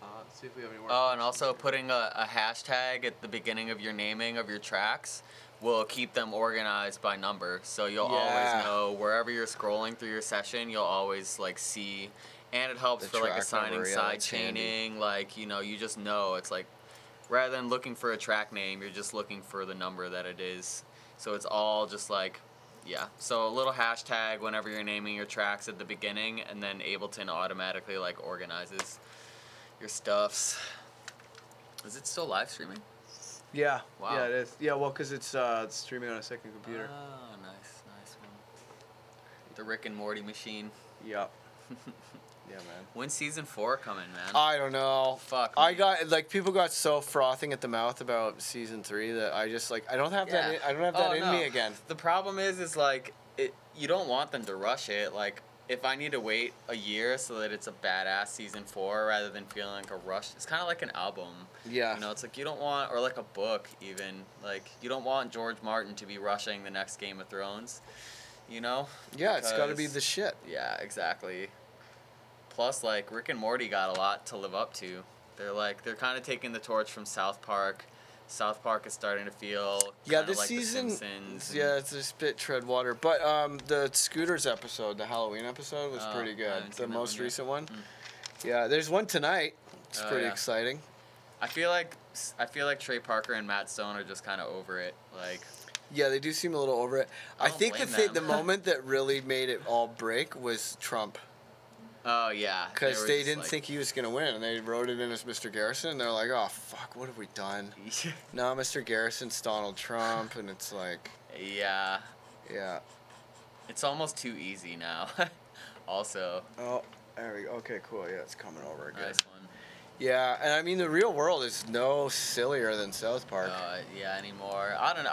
Speaker 4: Let's see if we have any more.
Speaker 2: Oh, and also putting a hashtag at the beginning of your naming of your tracks will keep them organized by number. So you'll always know wherever you're scrolling through your session, you'll always like see, and it helps
Speaker 1: The
Speaker 2: for like
Speaker 1: track
Speaker 2: assigning
Speaker 1: number, yeah,
Speaker 2: side
Speaker 1: that's handy.
Speaker 2: chaining. Like, you know, you just know it's like rather than looking for a track name, you're just looking for the number that it is. So it's all just like, yeah. So a little hashtag whenever you're naming your tracks at the beginning, and then Ableton automatically like organizes your stuffs. Is it still live streaming?
Speaker 1: Yeah.
Speaker 2: Wow.
Speaker 1: Yeah, it is. Yeah, well, because it's streaming on a second computer.
Speaker 2: Oh, nice one. The Rick and Morty machine.
Speaker 1: Yep. Yeah, man.
Speaker 2: When's season 4 coming, man?
Speaker 1: I don't know.
Speaker 2: Fuck.
Speaker 1: I
Speaker 2: me.
Speaker 1: got like people got so frothing at the mouth about season 3 that I just like I don't have that. I don't have that in me again.
Speaker 2: The problem is like you don't want them to rush it. Like if I need to wait a year so that it's a badass season 4 rather than feeling like a rush, it's kind of like an album.
Speaker 1: Yeah.
Speaker 2: You know, it's like you don't want, or like a book even. Like you don't want George Martin to be rushing the next Game of Thrones. You know?
Speaker 1: Yeah, it's got to be
Speaker 2: Because-
Speaker 1: the shit.
Speaker 2: Yeah, exactly. Plus, like, Rick and Morty got a lot to live up to. They're kind of taking the torch from South Park. South Park is starting to feel
Speaker 1: Yeah,
Speaker 2: kinda
Speaker 1: this
Speaker 2: like
Speaker 1: season.
Speaker 2: The Simpsons.
Speaker 1: Yeah, it's a bit tread water. But the Scooters episode, the Halloween episode, was
Speaker 2: Oh,
Speaker 1: pretty
Speaker 2: I
Speaker 1: good.
Speaker 2: haven't
Speaker 1: The
Speaker 2: seen that
Speaker 1: most
Speaker 2: one yet.
Speaker 1: recent one.
Speaker 2: Mm.
Speaker 1: Yeah, there's one tonight. It's
Speaker 2: Oh,
Speaker 1: pretty
Speaker 2: yeah.
Speaker 1: exciting.
Speaker 2: I feel like Trey Parker and Matt Stone are just kind of over it. Like,
Speaker 1: Yeah, they do seem a little over it.
Speaker 2: I
Speaker 1: I
Speaker 2: don't
Speaker 1: think
Speaker 2: blame
Speaker 1: the
Speaker 2: them.
Speaker 1: moment that really made it all break was Trump.
Speaker 2: oh yeah,
Speaker 1: Because
Speaker 2: were
Speaker 1: they
Speaker 2: just
Speaker 1: didn't
Speaker 2: like-
Speaker 1: think he was going to win. And they wrote it in as Mr. Garrison. And they're like, oh, fuck, what have we done? No, Mr. Garrison's Donald Trump. And it's like,
Speaker 2: yeah,
Speaker 1: yeah.
Speaker 2: it's almost too easy now. Also,
Speaker 1: Oh, there we go. Okay, cool. Yeah, it's coming over again.
Speaker 2: nice one.
Speaker 1: Yeah, and I mean, the real world is no sillier than South Park.
Speaker 2: Yeah, anymore. I don't know.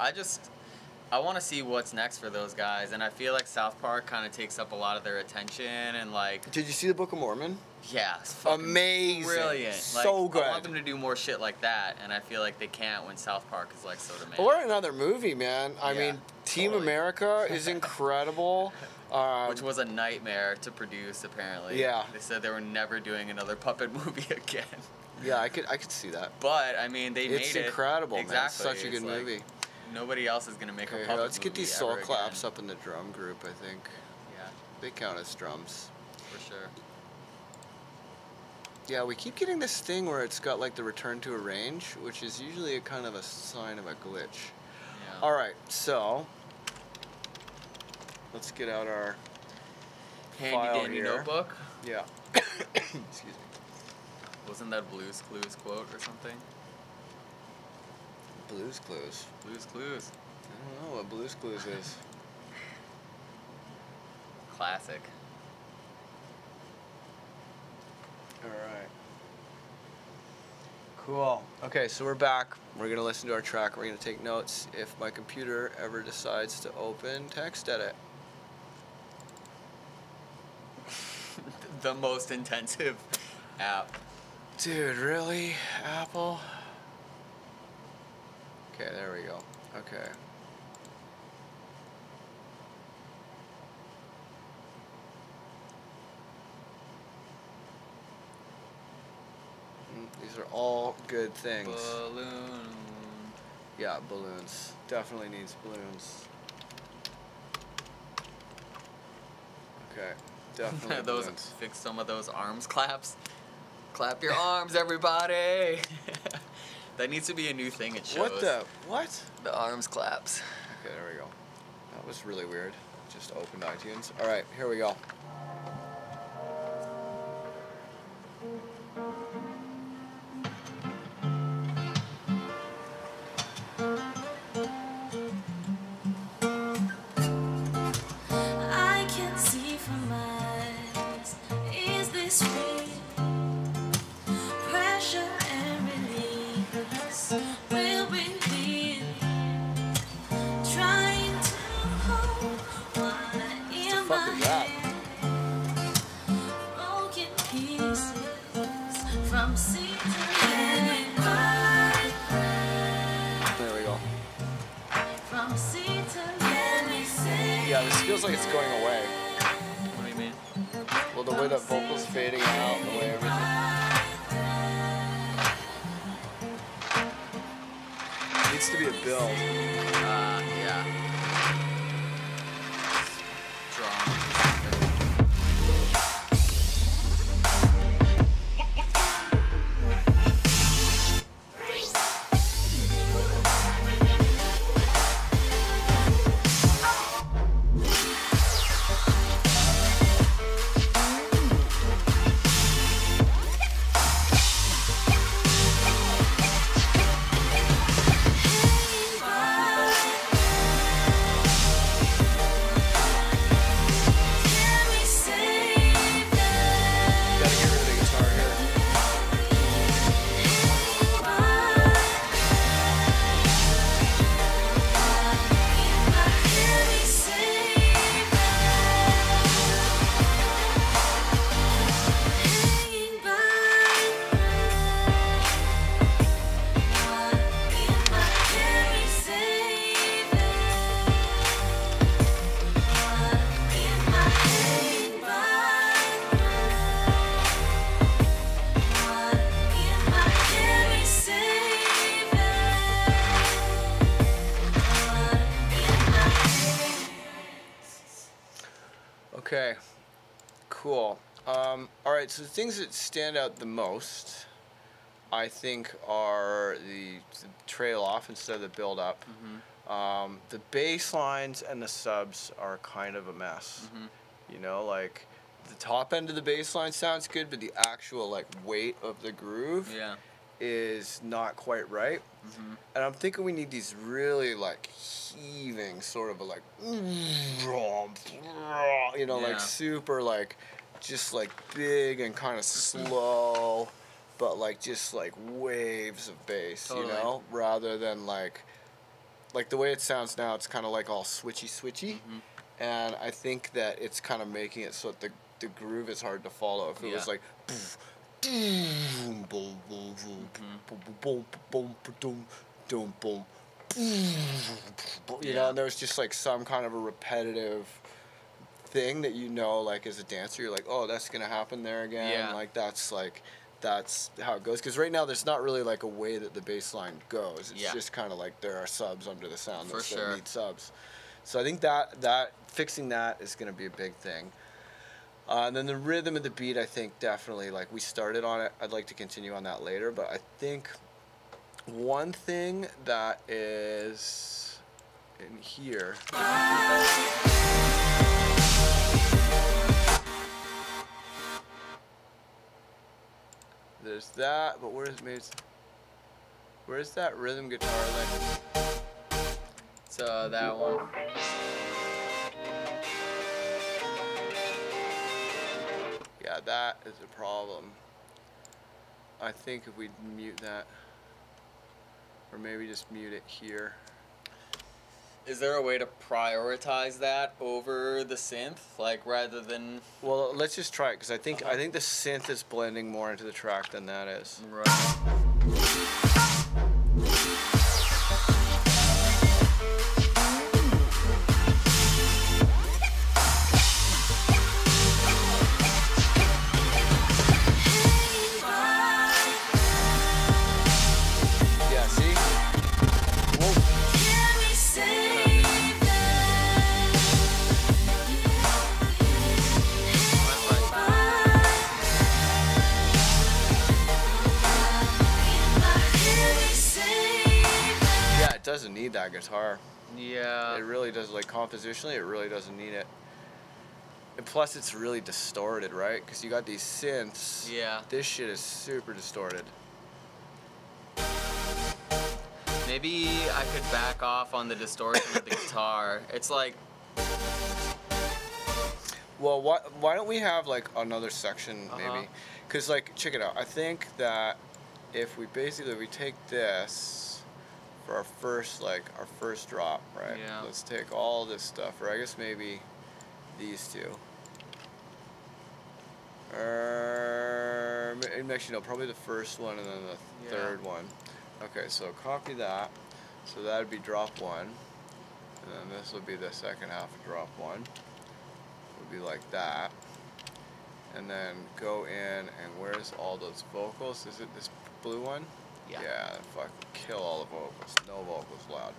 Speaker 2: I want to see what's next for those guys, and I feel like South Park kind of takes up a lot of their attention, and like,
Speaker 1: Did you see the Book of Mormon?
Speaker 2: yeah, it's fucking
Speaker 1: Amazing.
Speaker 2: brilliant. Like,
Speaker 1: So good.
Speaker 2: I want them to do more shit like that, and I feel like they can't when South Park is like so demanding.
Speaker 1: Or another movie, man. I
Speaker 2: Yeah,
Speaker 1: mean, Team
Speaker 2: totally.
Speaker 1: America is incredible.
Speaker 2: Which was a nightmare to produce, apparently.
Speaker 1: Yeah.
Speaker 2: They said they were never doing another puppet movie again.
Speaker 1: Yeah, I could see that.
Speaker 2: But I mean, they
Speaker 1: It's
Speaker 2: made it.
Speaker 1: incredible, man.
Speaker 2: Exactly.
Speaker 1: It's such a good
Speaker 2: It's like,
Speaker 1: movie.
Speaker 2: Nobody else is gonna make a
Speaker 1: Okay,
Speaker 2: puppet
Speaker 1: let's get
Speaker 2: movie
Speaker 1: these soul
Speaker 2: ever
Speaker 1: claps
Speaker 2: again.
Speaker 1: up in the drum group, I think.
Speaker 2: Yeah,
Speaker 1: They count as drums.
Speaker 2: for sure.
Speaker 1: Yeah, we keep getting this thing where it's got like the return to a range, which is usually a kind of a sign of a glitch.
Speaker 2: Yeah.
Speaker 1: All right, so let's get out our
Speaker 2: Handy
Speaker 1: file
Speaker 2: dandy
Speaker 1: here.
Speaker 2: notebook.
Speaker 1: Yeah. Excuse me.
Speaker 2: Wasn't that Blue's Clues quote or something?
Speaker 1: Blues Clues.
Speaker 2: Blue's Clues.
Speaker 1: I don't know what Blues Clues is.
Speaker 2: Classic.
Speaker 1: All right. Cool. Okay, so we're back. We're gonna listen to our track. We're gonna take notes. If my computer ever decides to open text edit.
Speaker 2: The most intensive app.
Speaker 1: Dude, really? Apple? Okay, there we go. Okay. These are all good things.
Speaker 2: Balloon.
Speaker 1: Yeah, balloons. Definitely needs balloons. Okay, definitely
Speaker 2: Those
Speaker 1: balloons.
Speaker 2: fix some of those arms claps. Clap your arms, everybody. That needs to be a new thing at shows.
Speaker 1: What the? What?
Speaker 2: The arms claps.
Speaker 1: Okay, there we go. That was really weird. Just opened iTunes. All right, here we go.
Speaker 3: I can see from miles. Is this real? Pressure and release will reveal. Trying to hold what in
Speaker 1: fuck
Speaker 3: my
Speaker 1: is that?
Speaker 3: hand. Broken pieces from sea to land.
Speaker 1: There we go.
Speaker 3: From sea to land, we say.
Speaker 1: Yeah, this feels like it's going away.
Speaker 2: What do you mean?
Speaker 1: Well, the way that vocals fading out, the way everything. Needs to be a build.
Speaker 2: Yeah. Drum.
Speaker 1: Okay. Cool. All right. So the things that stand out the most, I think, are the trail off instead of the build up. The bass lines and the subs are kind of a mess. You know, like the top end of the bass line sounds good, but the actual like weight of the groove is not quite right. And I'm thinking we need these really like heaving sort of a like, you know, like super like just like big and kind of slow, but like just like waves of bass, you know, rather than like the way it sounds now, it's kind of like all switchy. And I think that it's kind of making it so that the groove is hard to follow. If it was like, you know, and there's just like some kind of a repetitive thing that, you know, like as a dancer, you're like, oh, that's gonna happen there again. Like that's how it goes. Because right now there's not really like a way that the bass line goes. It's just kind of like there are subs under the sound that still need subs. So I think that fixing that is gonna be a big thing. And then the rhythm of the beat, I think definitely, like we started on it. I'd like to continue on that later, but I think one thing that is in here. There's that, but where's that rhythm guitar lick?
Speaker 2: So that one.
Speaker 1: Yeah, that is a problem. I think if we mute that, or maybe just mute it here.
Speaker 2: Is there a way to prioritize that over the synth, like rather than?
Speaker 1: Well, let's just try it, because I think the synth is blending more into the track than that is.
Speaker 2: Right.
Speaker 1: Doesn't need that guitar.
Speaker 2: Yeah.
Speaker 1: It really does. Like compositionally, it really doesn't need it. And plus, it's really distorted, right? Because you got these synths.
Speaker 2: Yeah.
Speaker 1: This shit is super distorted.
Speaker 2: Maybe I could back off on the distortion of the guitar. It's like.
Speaker 1: Well, why don't we have like another section maybe? Because like, check it out. I think that if we take this. For our first drop, right?
Speaker 2: Yeah.
Speaker 1: Let's take all this stuff, or I guess maybe these two. Actually, no, probably the first one and then the third one. Okay, so copy that. So that would be drop one, and then this will be the second half of drop one. It would be like that, and then go in and where's all those vocals? Is it this blue one? Yeah, fucking kill all the vocals. No vocals allowed,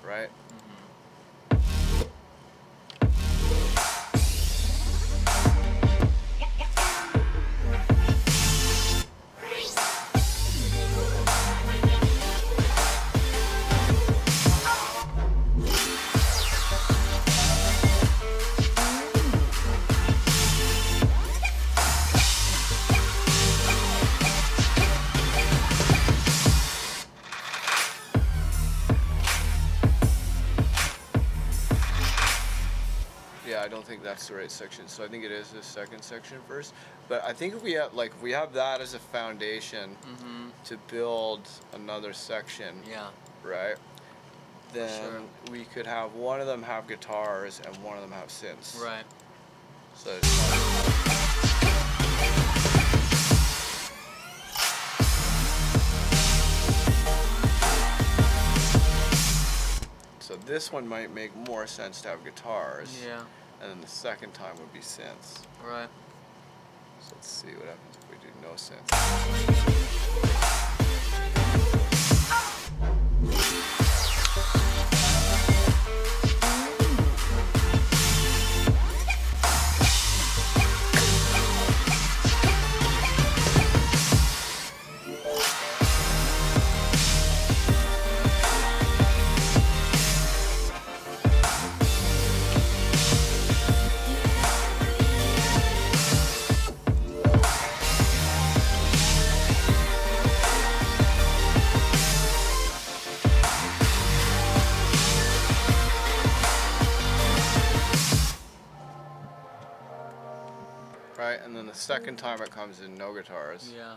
Speaker 1: right? I don't think that's the right section, so I think it is this second section first. But I think if we have that as a foundation to build another section, right? Then we could have one of them have guitars and one of them have synths.
Speaker 2: Right.
Speaker 1: So it's so this one might make more sense to have guitars.
Speaker 2: Yeah.
Speaker 1: And then the second time would be synths.
Speaker 2: Right.
Speaker 1: So let's see what happens if we do no synths. right, and then the second time it comes in no guitars.
Speaker 2: Yeah.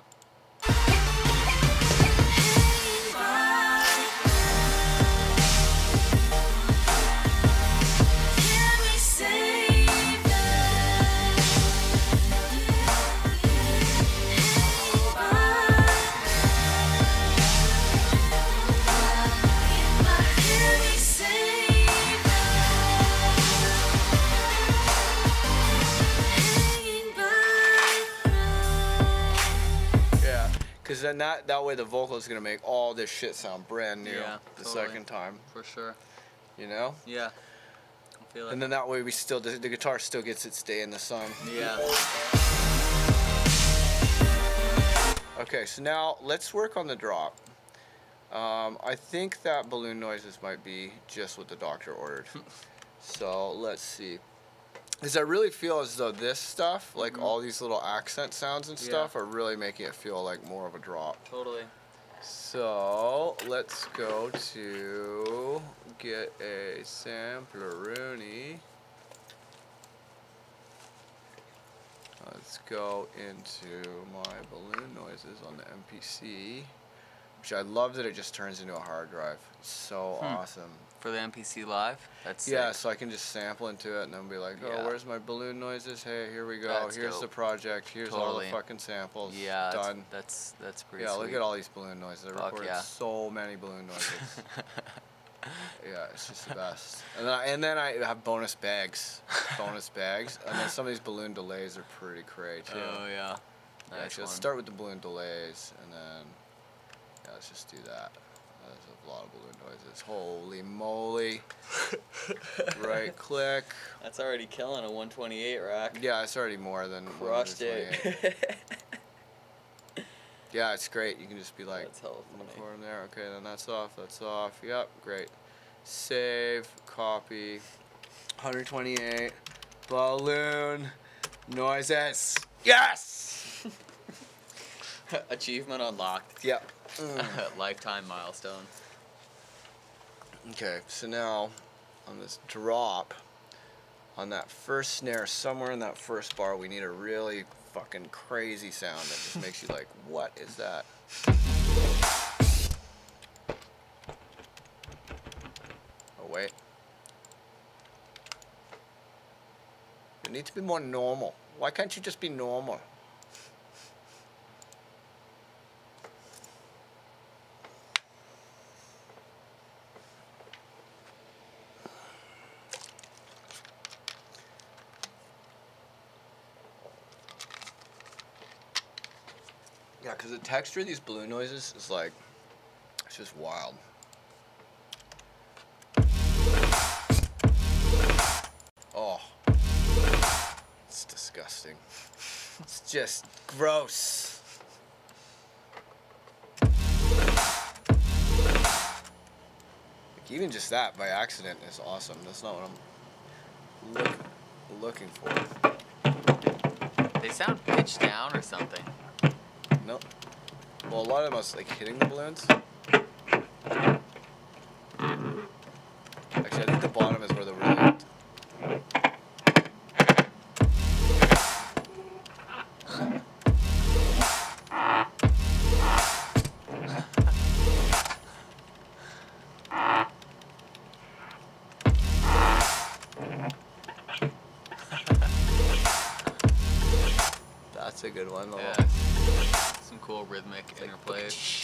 Speaker 1: Because then that way the vocal is going to make all this shit sound brand new the
Speaker 2: totally.
Speaker 1: second time.
Speaker 2: For sure.
Speaker 1: You know?
Speaker 2: Yeah. I feel it.
Speaker 1: And then that way the guitar still gets its day in the sun.
Speaker 2: Yeah.
Speaker 1: Okay, so now let's work on the drop. I think that balloon noises might be just what the doctor ordered. So let's see. Because I really feel as though this stuff, like all these little accent sounds and stuff, are really making it feel like more of a drop.
Speaker 2: Totally.
Speaker 1: So let's go to get a sampler-rooney. Let's go into my balloon noises on the MPC, which I love that it just turns into a hard drive. It's so awesome.
Speaker 2: For the MPC Live? That's
Speaker 1: yeah,
Speaker 2: sick.
Speaker 1: so I can just sample into it and then be like, oh, where's my balloon noises? Hey, here we go.
Speaker 2: That's
Speaker 1: Here's
Speaker 2: dope.
Speaker 1: the project. Here's all the fucking samples.
Speaker 2: Yeah,
Speaker 1: done.
Speaker 2: That's pretty
Speaker 1: Yeah,
Speaker 2: sweet.
Speaker 1: look at all these balloon noises. I
Speaker 2: Fuck
Speaker 1: recorded
Speaker 2: yeah.
Speaker 1: so many balloon noises. Yeah, it's just the best. And then I have bonus bags. And then some of these balloon delays are pretty cray too.
Speaker 2: Oh yeah. Nice
Speaker 1: Actually, let's
Speaker 2: one.
Speaker 1: start with the balloon delays, and then let's just do that. There's a lot of balloon noises. Holy moly! Right click.
Speaker 2: That's already killing a 128 rack.
Speaker 1: Yeah, it's already more than
Speaker 2: Crushed it.
Speaker 1: 128. Yeah, it's great. You can just be like,
Speaker 2: That's hella funny.
Speaker 1: record them there. Okay, then that's off. That's off. Yep, great. Save. Copy. 128. Balloon noises. Yes.
Speaker 2: Achievement unlocked.
Speaker 1: Yep.
Speaker 2: Lifetime milestone.
Speaker 1: Okay, so now on this drop, on that first snare, somewhere in that first bar, we need a really fucking crazy sound that just makes you like, what is that? Oh, wait. You need to be more normal. Why can't you just be normal? Yeah, because the texture of these balloon noises is like, it's just wild. Oh, it's disgusting. It's just gross. Like even just that by accident is awesome. That's not what I'm looking for.
Speaker 2: They sound pitched down or something.
Speaker 1: Nope. Well, a lot of them was like hitting the balloons. Actually, I think the bottom is where the really. That's a good one. Though.
Speaker 2: Yeah. Some cool rhythmic interplays.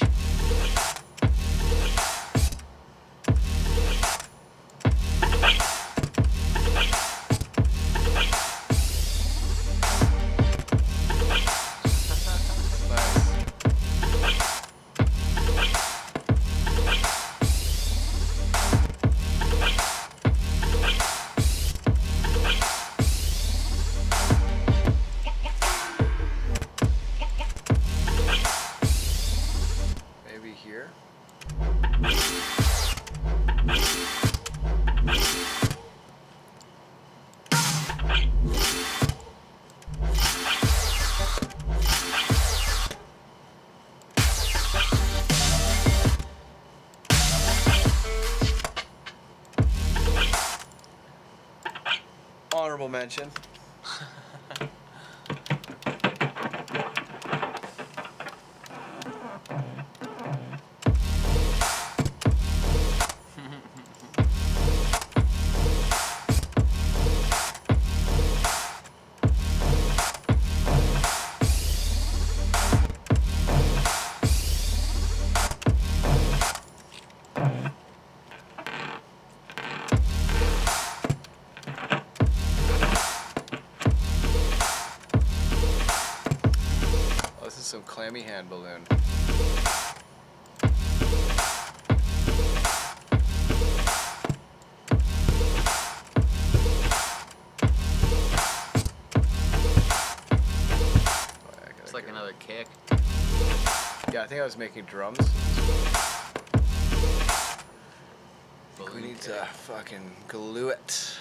Speaker 1: Maybe here. Honorable mention. So clammy hand balloon.
Speaker 2: It's like another kick.
Speaker 1: Yeah, I think I was making drums. We need to fucking glue it.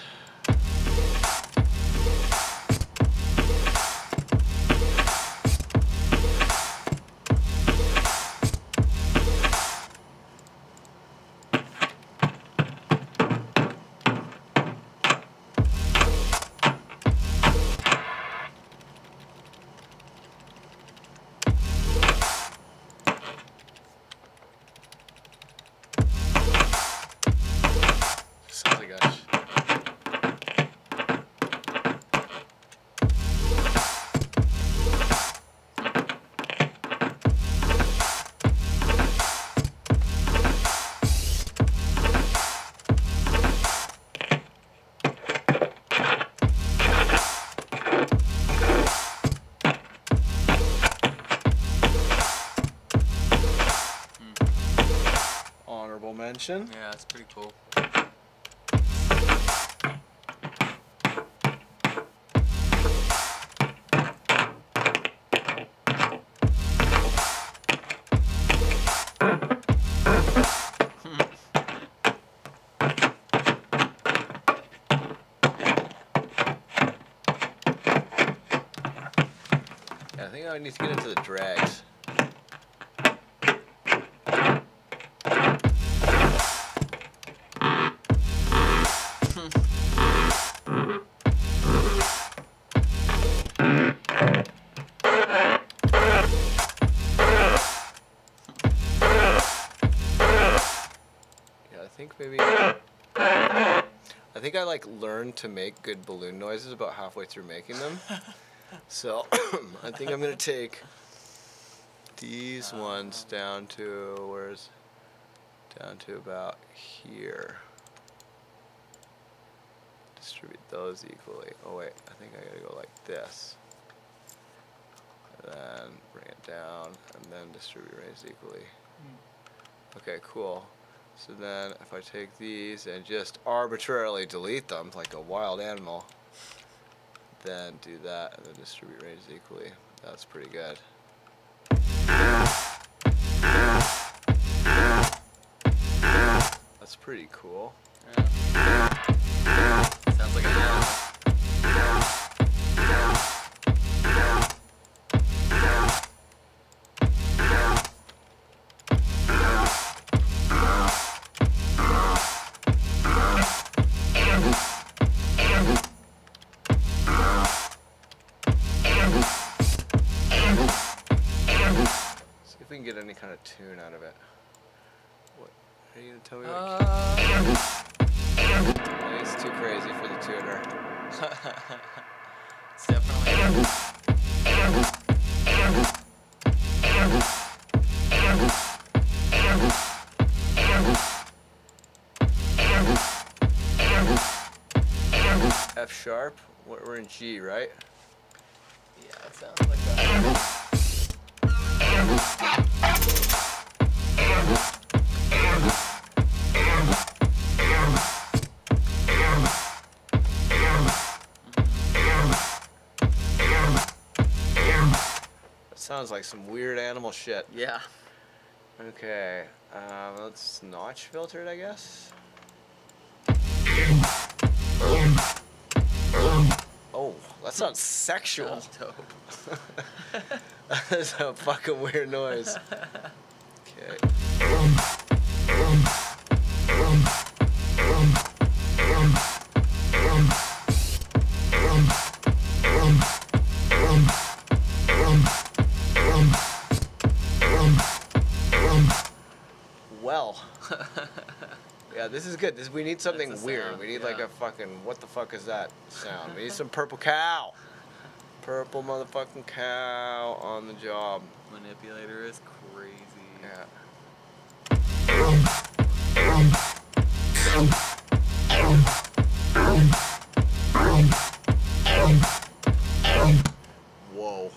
Speaker 1: Sounds like a honorable mention.
Speaker 2: Yeah, it's pretty cool.
Speaker 1: Yeah, I think I need to get into the drags. I think I like learned to make good balloon noises about halfway through making them. So I think I'm gonna take these ones down to down to about here. Distribute those equally. Oh wait, I think I gotta go like this. And then bring it down and then distribute range equally. Okay, cool. So then if I take these and just arbitrarily delete them like a wild animal, then do that and then distribute range equally. That's pretty good. That's pretty cool.
Speaker 2: Yeah. Sounds like an animal.
Speaker 1: See if we can get any kind of tune out of it. What are you gonna tell me? It's too crazy for the tuner.
Speaker 2: It's definitely.
Speaker 1: F sharp. We're in G, right?
Speaker 2: Yeah, it sounds like that.
Speaker 1: That sounds like some weird animal shit.
Speaker 2: Yeah.
Speaker 1: Okay, let's notch filter it, I guess. Oh, that sounds sexual.
Speaker 2: Sounds dope.
Speaker 1: That's a fucking weird noise. Okay. Well. Yeah, this is good. We need something
Speaker 2: That's a
Speaker 1: weird.
Speaker 2: sound,
Speaker 1: We need
Speaker 2: yeah.
Speaker 1: like a fucking, what the fuck is that sound? We need some purple cow. Purple motherfucking cow on the job.
Speaker 2: Manipulator is crazy.
Speaker 1: Yeah. Whoa.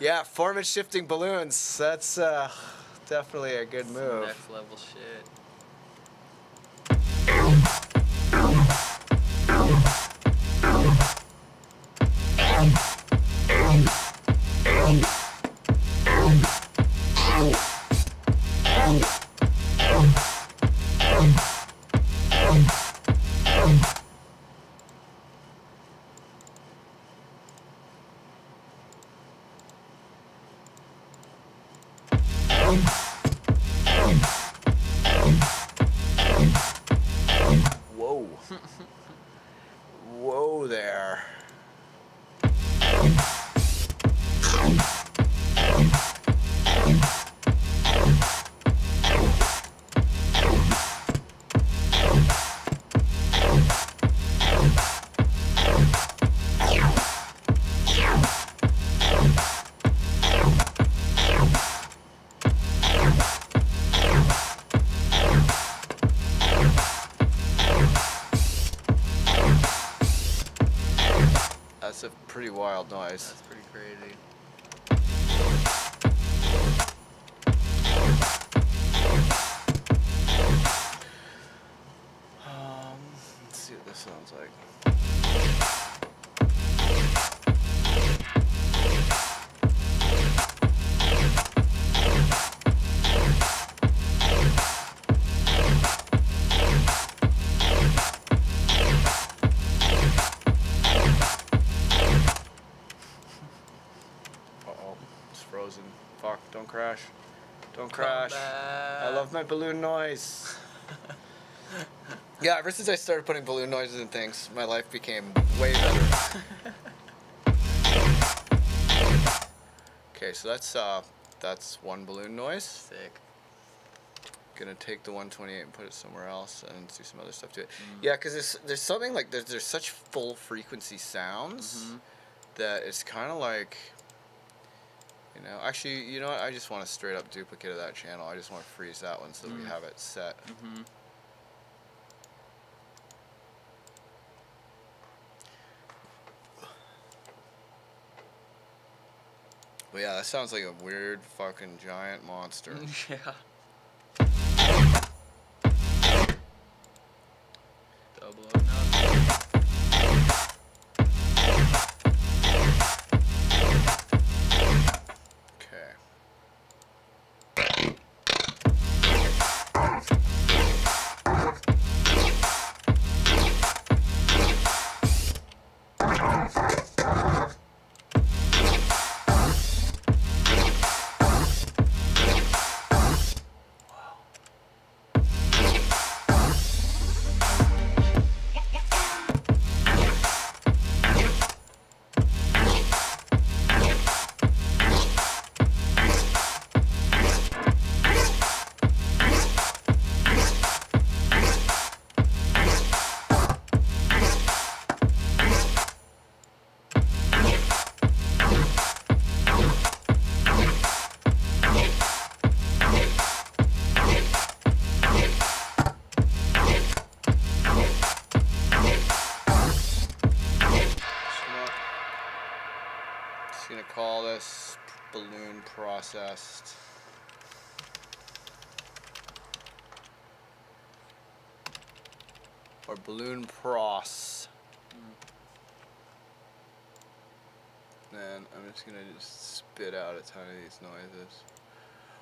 Speaker 1: Yeah, formant shifting balloons. That's definitely a good move.
Speaker 2: Next level shit.
Speaker 1: Whoa. Whoa there. That's a pretty wild noise.
Speaker 2: That's pretty crazy.
Speaker 1: Let's see what this sounds like. Uh-oh, it's frozen. Fuck, don't crash. Don't crash. I love my balloon noise. Yeah, ever since I started putting balloon noises in things, my life became way better. Okay, so that's one balloon noise.
Speaker 2: Sick.
Speaker 1: Gonna take the 128 and put it somewhere else and do some other stuff to it. Yeah, because there's something like there's such full frequency sounds that it's kind of like, you know, actually, you know what? I just want a straight up duplicate of that channel. I just want to freeze that one so that we have it set. But yeah, that sounds like a weird fucking giant monster.
Speaker 2: Yeah. Double O nothing.
Speaker 1: Okay. Just gonna call this balloon processed. Or balloon pros. Then I'm just gonna spit out a ton of these noises.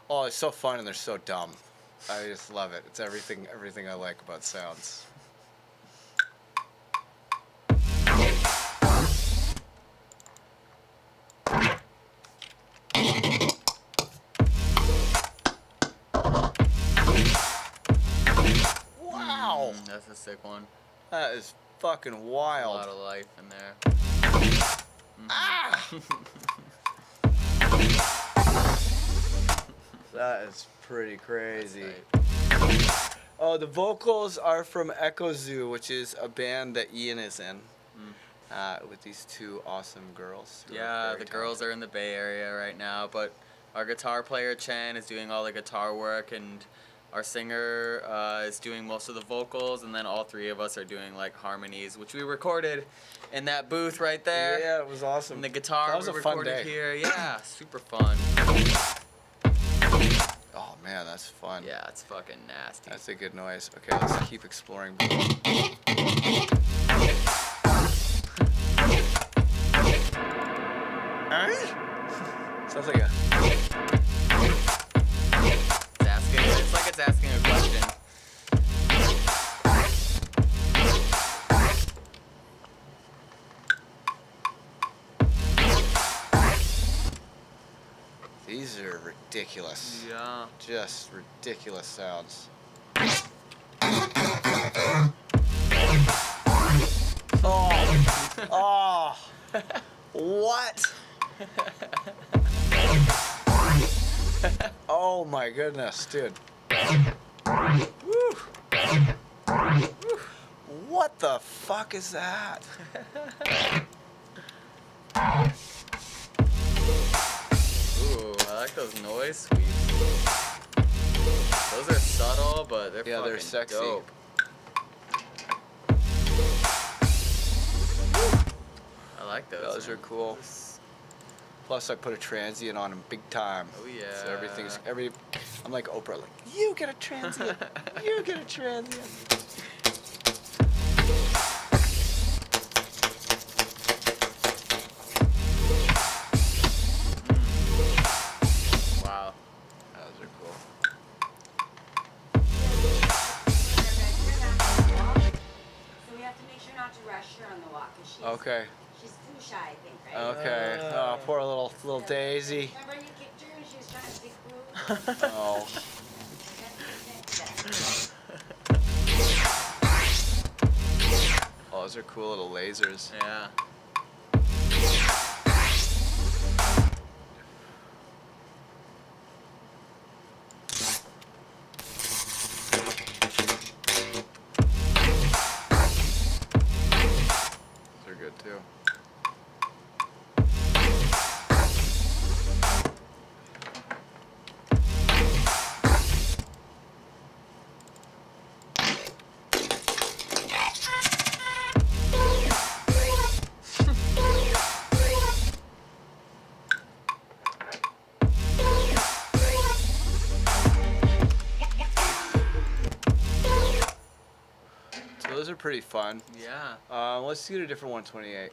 Speaker 1: Oh, it's so fun and they're so dumb. I just love it. It's everything I like about sounds. Wow!
Speaker 2: That's a sick one.
Speaker 1: That is fucking wild.
Speaker 2: A lot of life in there.
Speaker 1: Ah! That is pretty crazy. Oh, the vocals are from Eko Zu, which is a band that Ian is in. With these two awesome girls.
Speaker 2: Yeah, the girls are in the Bay Area right now, but our guitar player Chen is doing all the guitar work, and Our singer is doing most of the vocals, and then all three of us are doing like harmonies, which we recorded in that booth right there.
Speaker 4: Yeah, it was awesome.
Speaker 2: And the guitar
Speaker 4: That was
Speaker 2: we
Speaker 4: a fun
Speaker 2: recorded
Speaker 4: day.
Speaker 2: here. Yeah, super fun.
Speaker 1: Oh man, that's fun.
Speaker 2: Yeah, it's fucking nasty.
Speaker 1: That's a good noise. Okay, let's keep exploring.
Speaker 4: Sounds like a.
Speaker 2: It's like it's asking a question.
Speaker 1: These are ridiculous.
Speaker 2: Yeah.
Speaker 1: Just ridiculous sounds.
Speaker 4: Oh, what? Oh my goodness, dude. Woo. What the fuck is that?
Speaker 2: Ooh, I like those noise sweeps. Those are subtle, but they're fucking
Speaker 1: they're sexy.
Speaker 2: dope. I like those.
Speaker 1: Those are
Speaker 2: man.
Speaker 1: cool. Plus, I put a transient on them big time.
Speaker 2: Oh yeah.
Speaker 1: So I'm like Oprah, like, you get a transient. You get a transient.
Speaker 2: Wow.
Speaker 1: Those are cool.
Speaker 3: So we have to make sure not to rush her on the walk, because
Speaker 1: Okay.
Speaker 3: she's too shy, I think, right?
Speaker 1: Okay. Oh, poor little Daisy.
Speaker 3: Remember you kicked her and she was trying to stick through?
Speaker 1: Oh. Oh, those are cool little lasers.
Speaker 2: Yeah.
Speaker 1: They're good too. So those are pretty fun.
Speaker 2: Yeah.
Speaker 1: Let's get a different 128.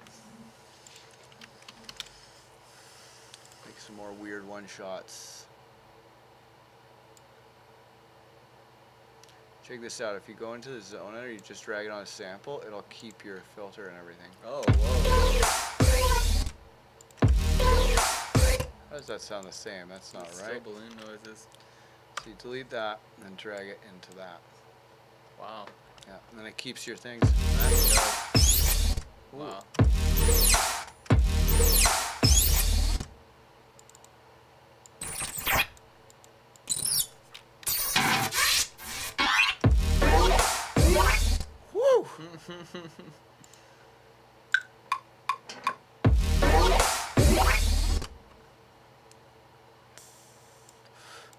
Speaker 1: Make some more weird one shots. Check this out. If you go into the zone editor, you just drag it on a sample, it'll keep your filter and everything.
Speaker 2: Oh, whoa.
Speaker 1: How does that sound the same? That's not
Speaker 2: Still
Speaker 1: right.
Speaker 2: balloon noises.
Speaker 1: So you delete that and then drag it into that.
Speaker 2: Wow.
Speaker 1: Yeah, and then it keeps your things.
Speaker 2: That's dope. Wow.
Speaker 1: Woo!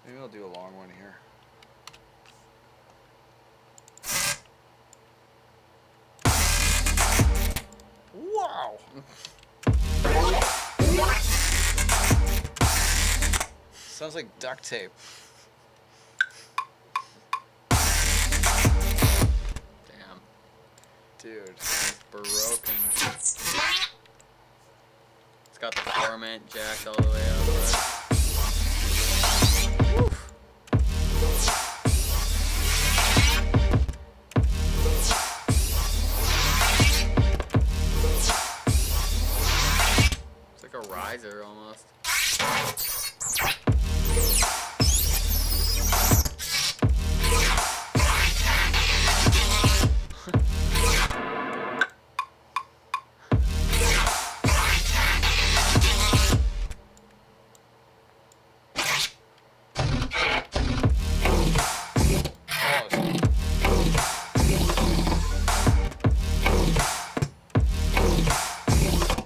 Speaker 1: Maybe I'll do a long one here. Wow! Sounds like duct tape.
Speaker 2: Damn.
Speaker 1: Dude.
Speaker 2: Broken. It's got the formant jacked all the way up, right? It's like a riser almost.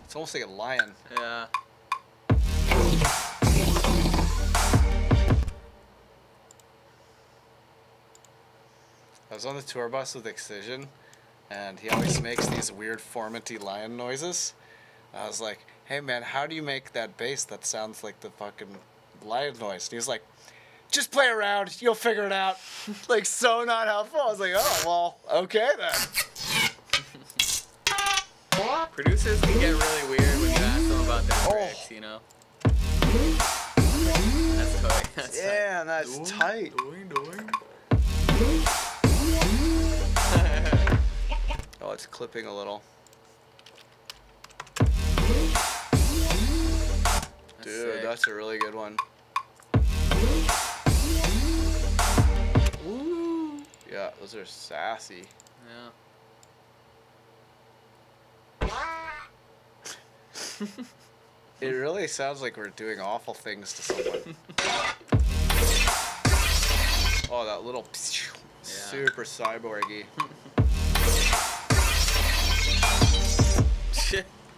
Speaker 1: It's almost like a lion.
Speaker 2: Yeah.
Speaker 5: I was on the tour bus with Excision, and he always makes these weird Formanty lion noises. I was like, hey man, how do you make that bass that sounds like the fucking lion noise? And he was like, just play around, you'll figure it out. Like, so not helpful. I was like, oh, well, okay then.
Speaker 2: Producers can get really weird when you ask them about their tricks, you know? That's tight. That's
Speaker 5: Yeah, that's tight. Oh, it's clipping a little. Dude, that's a really good one.
Speaker 2: Ooh.
Speaker 5: Yeah, those are sassy.
Speaker 2: Yeah.
Speaker 5: It really sounds like we're doing awful things to someone. Oh, that little super cyborgy.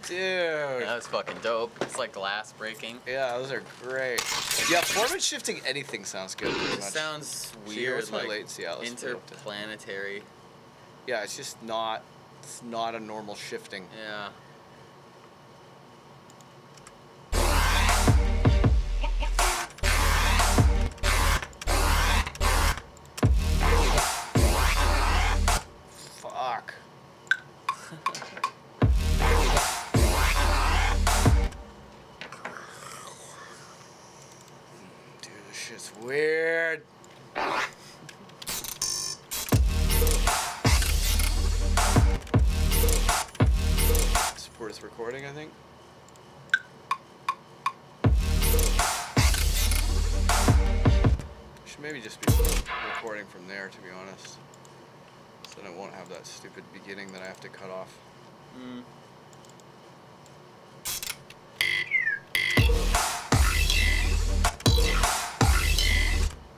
Speaker 5: Dude.
Speaker 2: That was fucking dope. It's like glass breaking.
Speaker 5: Yeah, those are great. Yeah, Foreman shifting anything sounds good.
Speaker 2: It sounds weird, like interplanetary.
Speaker 5: Yeah, it's just not. It's not a normal shifting.
Speaker 2: Yeah.
Speaker 5: Fuck. Dude, this shit's weird. Support is recording, I think. Should maybe just be recording from there, to be honest. So then it won't have that stupid beginning that I have to cut off.
Speaker 2: Mm.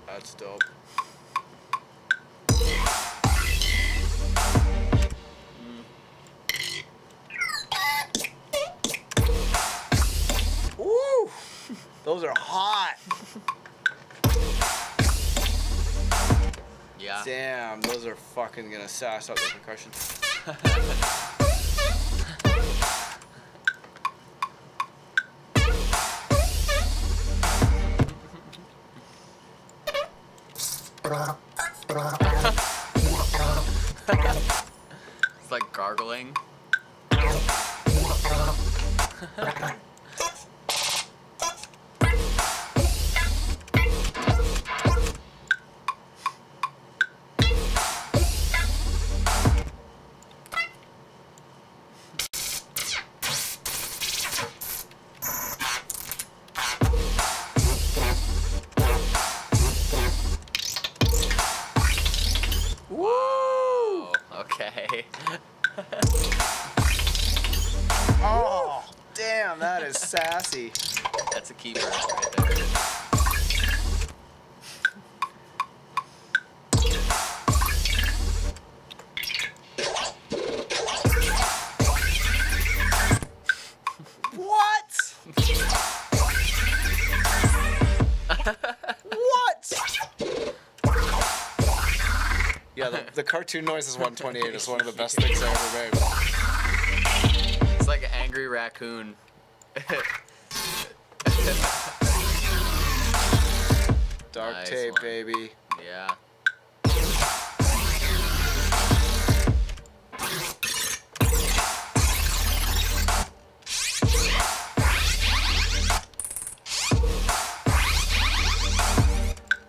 Speaker 5: That's dope. Woo! Those are hot.
Speaker 2: Yeah.
Speaker 5: Damn, those are fucking gonna sass out the percussion.
Speaker 2: It's like gargling. Woo! Okay.
Speaker 5: Oh, damn, that is sassy.
Speaker 2: That's a keeper right there.
Speaker 5: What? What? Yeah, the cartoon noises 128 is one of the best things I ever made.
Speaker 2: It's like an angry raccoon.
Speaker 5: Dark
Speaker 2: Nice
Speaker 5: tape,
Speaker 2: one.
Speaker 5: baby.
Speaker 2: Yeah.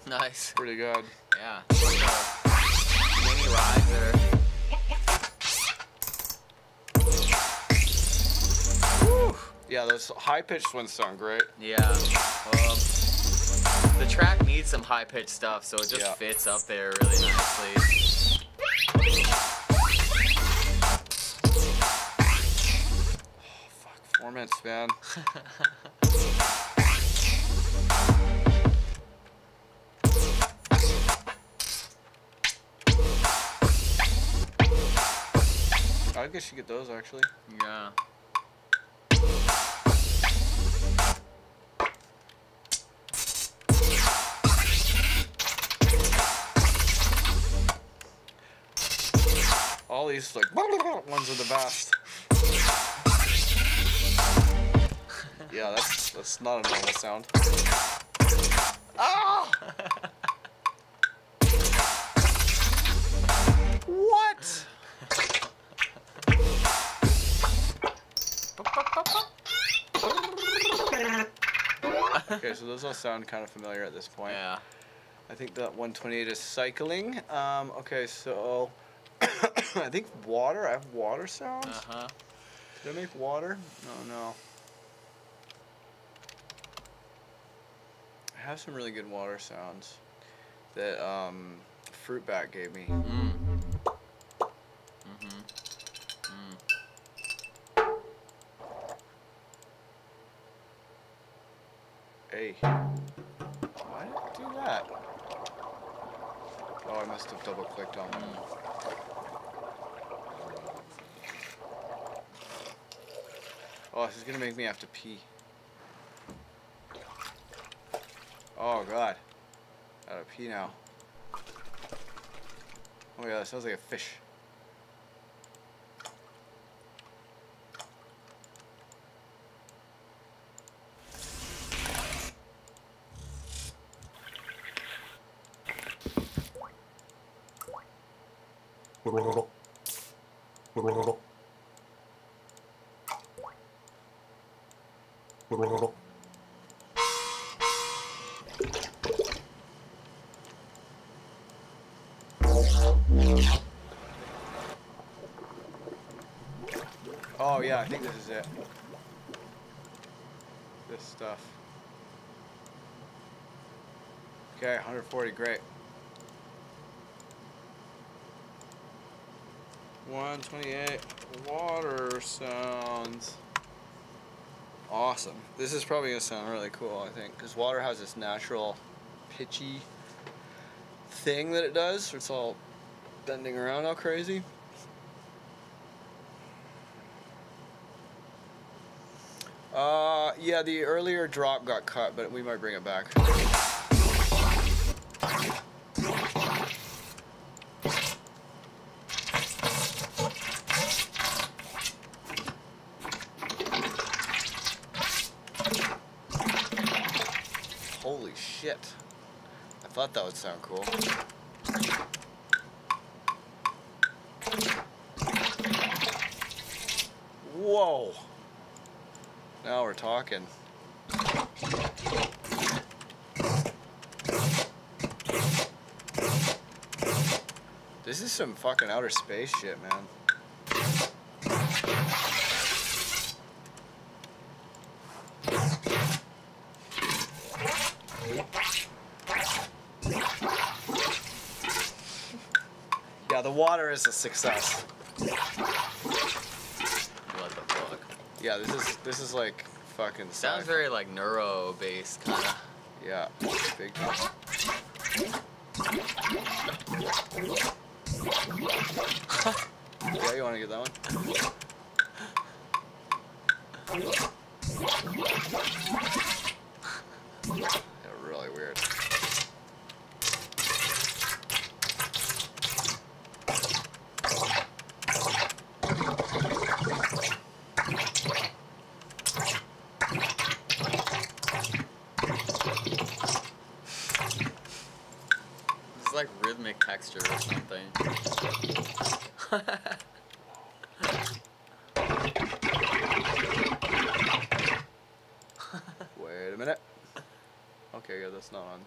Speaker 2: Nice.
Speaker 5: Pretty good.
Speaker 2: Yeah. Mini riser.
Speaker 5: Woo. Yeah, those high-pitched ones sound great.
Speaker 2: Yeah. The track needs some high-pitched stuff, so it just fits up there really nicely.
Speaker 5: Oh, fuck, 4 minutes, man. I guess you get those actually.
Speaker 2: Yeah.
Speaker 5: all these like ones are the best. Yeah, that's not a normal sound. Ah! What? Okay, so those all sound kind of familiar at this point.
Speaker 2: Yeah.
Speaker 5: I think that 128 is cycling. Okay, so I think water. I have water sounds.
Speaker 2: Uh-huh.
Speaker 5: Did I make water? Oh no. I have some really good water sounds that Fruitbat gave me.
Speaker 2: Mm.
Speaker 5: Hey. Why did it do that? Oh, I must have double clicked on them. Oh, this is gonna make me have to pee. Oh god. I gotta pee now. Oh my god, that sounds like a fish. Oh yeah, I think this is it. This stuff. Okay, 140, great. 128 water sounds. Awesome. This is probably gonna sound really cool, I think, because water has this natural pitchy thing that it does. It's all bending around all crazy. Yeah, the earlier drop got cut, but we might bring it back. Holy shit. I thought that would sound cool. Whoa. Now we're talking. This is some fucking outer space shit, man. Yeah, the water is a success.
Speaker 2: What the fuck?
Speaker 5: Yeah, this is like fucking
Speaker 2: Sounds
Speaker 5: sci-fi.
Speaker 2: very like neuro based kind of.
Speaker 5: Yeah, big time. Yeah, you want to get that one? Yeah, really weird.
Speaker 2: It's like rhythmic texture or something.
Speaker 5: Wait a minute. Okay, yeah, that's not on.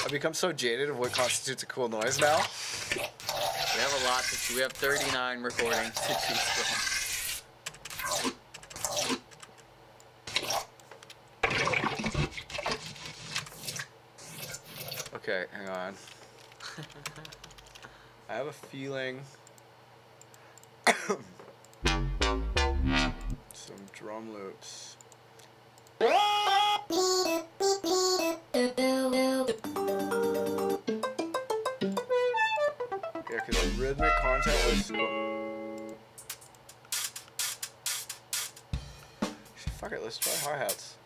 Speaker 5: I've become so jaded of what constitutes a cool noise now.
Speaker 2: We have a lot to choose. We have 39 recordings to choose from.
Speaker 5: Okay, hang on. I have a feeling some drum loops.
Speaker 1: because rhythmic content was. Fuck it, let's try hi-hats.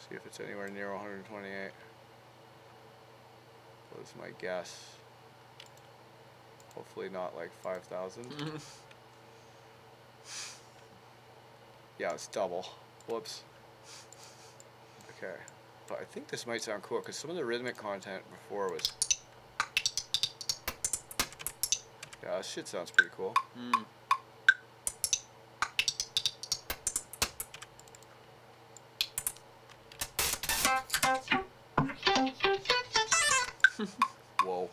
Speaker 1: See if it's anywhere near 128. Was my guess. Hopefully not like 5,000. Yeah, it's double. Whoops. Okay. But I think this might sound cool because some of the rhythmic content before was. Yeah, this shit sounds pretty cool. Whoa.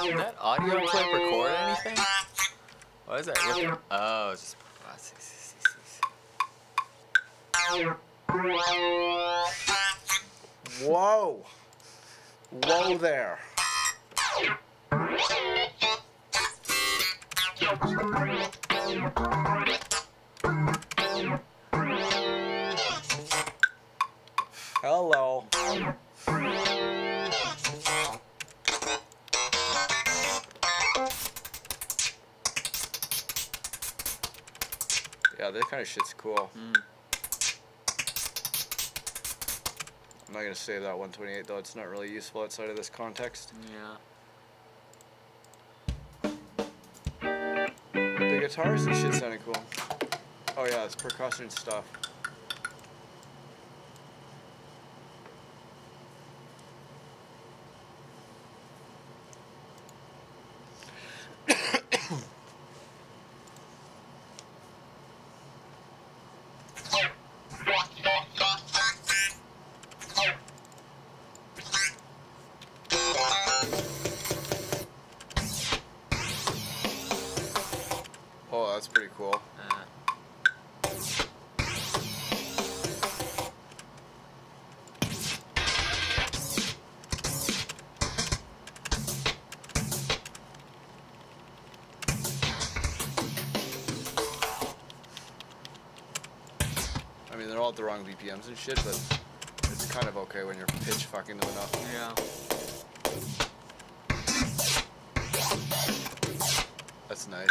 Speaker 2: Did that audio clip record anything? What is that? Oh, it's just.
Speaker 1: Whoa. Whoa there. Hello. Yeah, that kind of shit's cool. I'm not gonna save that 128 though. It's not really useful outside of this context.
Speaker 2: Yeah.
Speaker 1: The guitars and shit sounded cool. Oh yeah, it's percussion stuff. Oh, that's pretty cool. I mean, they're all at the wrong BPMs and shit, but it's kind of okay when you're pitch fucking them enough.
Speaker 2: Yeah.
Speaker 1: That's nice.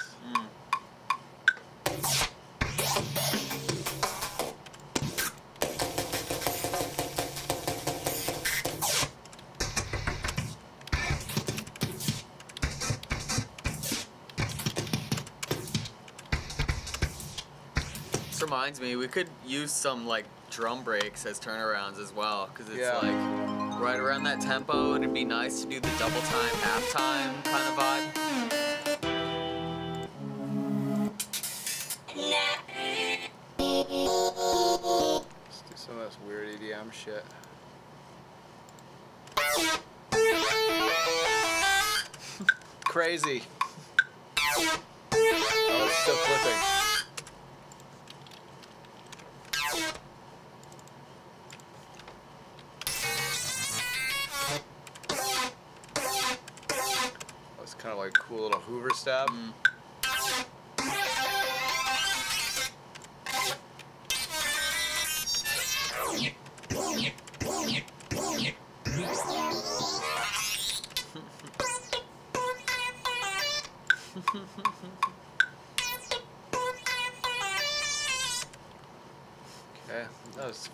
Speaker 2: This reminds me, we could use some like drum breaks as turnarounds as well, because it's like right around that tempo. It'd be nice to do the double time, half time kind of vibe.
Speaker 1: Let's do some of this weird EDM shit. Crazy. Oh, it's still flipping. It's kind of like a cool little Hoover stab. Okay, that was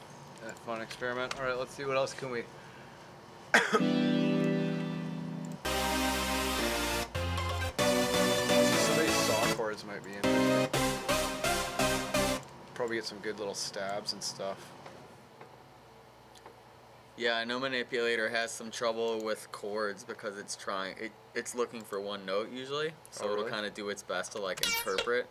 Speaker 1: a fun experiment. All right, let's see what else can we. Some of these saw chords might be interesting. Probably get some good little stabs and stuff.
Speaker 2: Yeah, I know Manipulator has some trouble with chords because it's looking for one note usually, so
Speaker 1: Oh, really?
Speaker 2: it'll kind of do its best to like interpret.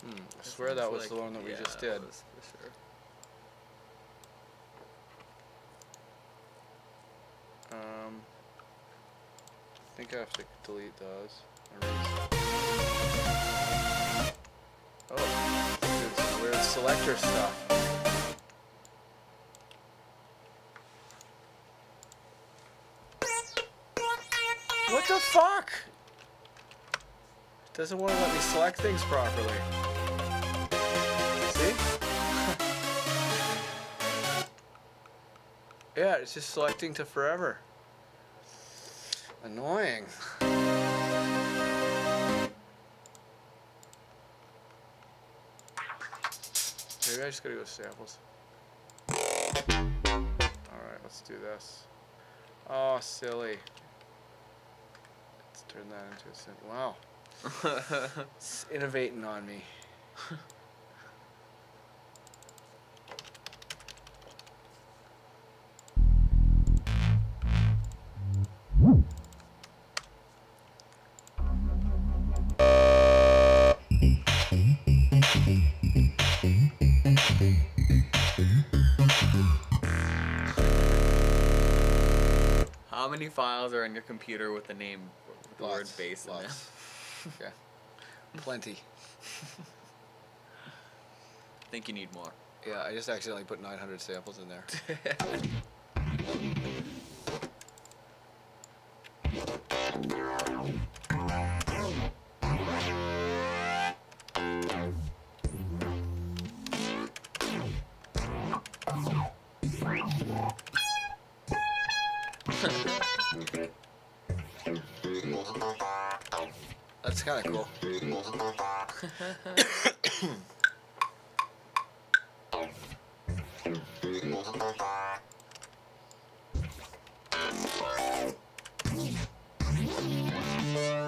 Speaker 1: I swear that was the one that we just did.
Speaker 2: That was for sure.
Speaker 1: I think I have to delete those. Oh, doing some weird selector stuff.
Speaker 5: What the fuck? It doesn't want to let me select things properly. See? Yeah, it's just selecting to forever. Annoying. Maybe I just gotta go samples. Alright, let's do this. Oh, silly. Let's turn that into a synth. Wow. It's innovating on me.
Speaker 2: How many files are in your computer with the name, with the word bass in it?
Speaker 5: Okay. Plenty.
Speaker 2: I think you need more.
Speaker 5: Yeah, I just accidentally put 900 samples in there. That's kind of cool.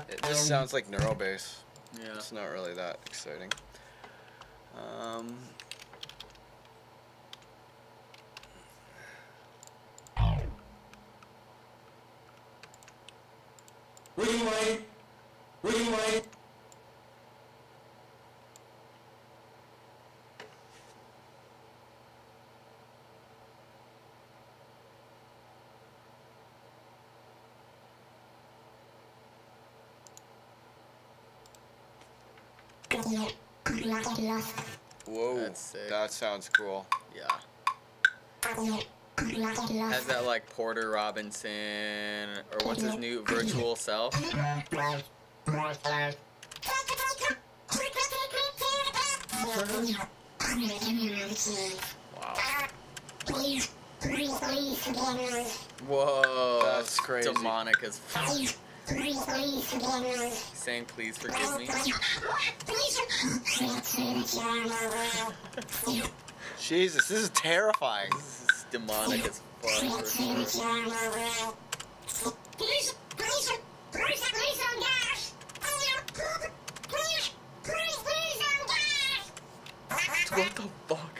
Speaker 5: It just sounds like neuro bass.
Speaker 2: Yeah.
Speaker 5: It's not really that exciting. Whoa,
Speaker 2: That's sick.
Speaker 5: that sounds cool.
Speaker 2: Yeah. Has that like Porter Robinson or what's his new virtual self? Whoa.
Speaker 5: That's crazy.
Speaker 2: Demonic as fuck. Saying please forgive me.
Speaker 5: Jesus, this is terrifying.
Speaker 2: This is demonic as fuck. What the fuck?